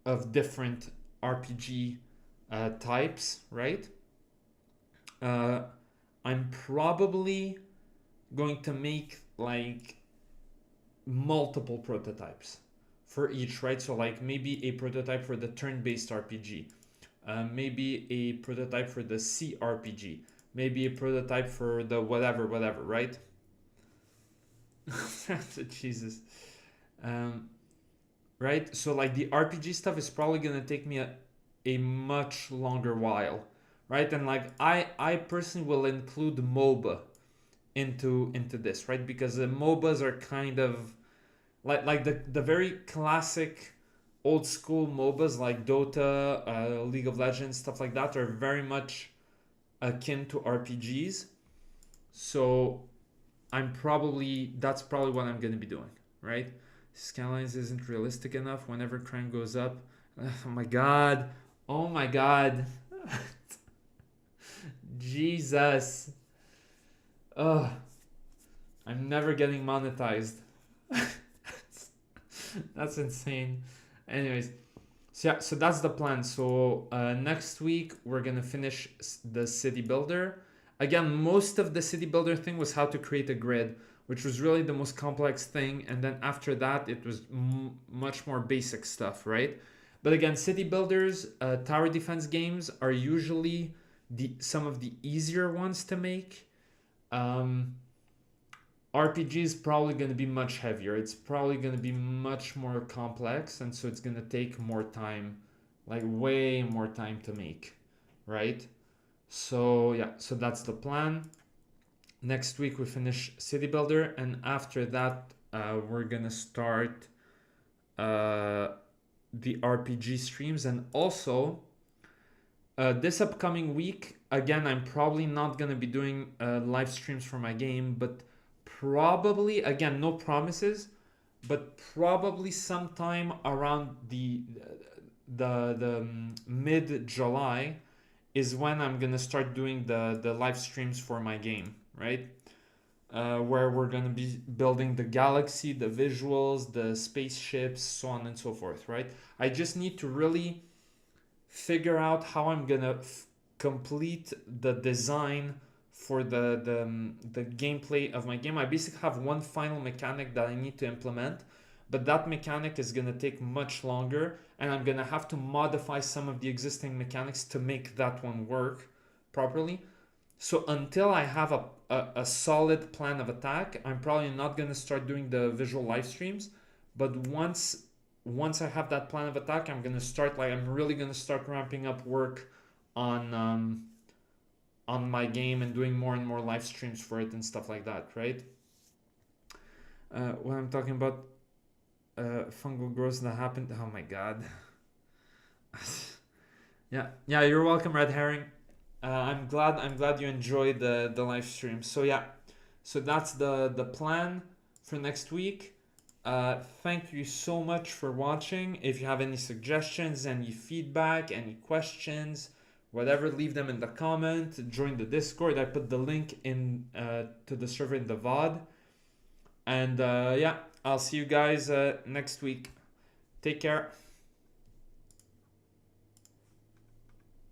of different RPG types, right? Uh, I'm probably going to make like multiple prototypes for each, right? So like maybe a prototype for the turn-based RPG, maybe a prototype for the CRPG, maybe a prototype for the whatever, whatever, right? Jesus. Um, right? So like the RPG stuff is probably gonna take me a much longer while, right? And like I personally will include MOBA into this, right? Because the MOBAs are kind of like the very classic old school MOBAs like Dota, League of Legends, stuff like that are very much akin to RPGs. So that's probably what I'm gonna be doing, right? Skylines isn't realistic enough. Whenever crime goes up, oh my god, oh my god, Jesus, oh, I'm never getting monetized. That's insane. Anyways, so yeah, so that's the plan. So next week we're gonna finish the city builder. Again, most of the city builder thing was how to create a grid, which was really the most complex thing. And then after that, it was much more basic stuff, right? But again, city builders, tower defense games are usually some of the easier ones to make. Um, RPG is probably going to be much heavier. It's probably going to be much more complex, and so it's going to take more time, like way more time to make, right? So yeah, so that's the plan. Next week we finish City Builder, and after that we're gonna start uh, the RPG streams, and also this upcoming week. Again, I'm probably not gonna be doing live streams for my game, but probably, again, no promises, but probably sometime around the mid July is when I'm gonna start doing the live streams for my game, right? Where we're gonna be building the galaxy, the visuals, the spaceships, so on and so forth, right? I just need to really figure out how I'm gonna complete the design for the gameplay of my game. I basically have one final mechanic that I need to implement, but that mechanic is gonna take much longer, and I'm gonna have to modify some of the existing mechanics to make that one work properly. So until I have a solid plan of attack, I'm probably not gonna start doing the visual live streams. But once I have that plan of attack, I'm really gonna start ramping up work on my game and doing more and more live streams for it and stuff like that, right? When I'm talking about fungal growth that happened, oh my god. Yeah, you're welcome, Red Herring. I'm glad you enjoyed the live stream. So yeah, so that's the plan for next week. Thank you so much for watching. If you have any suggestions, any feedback, any questions, whatever, leave them in the comment. Join the Discord. I put the link in to the server in the VOD. And yeah, I'll see you guys next week. Take care.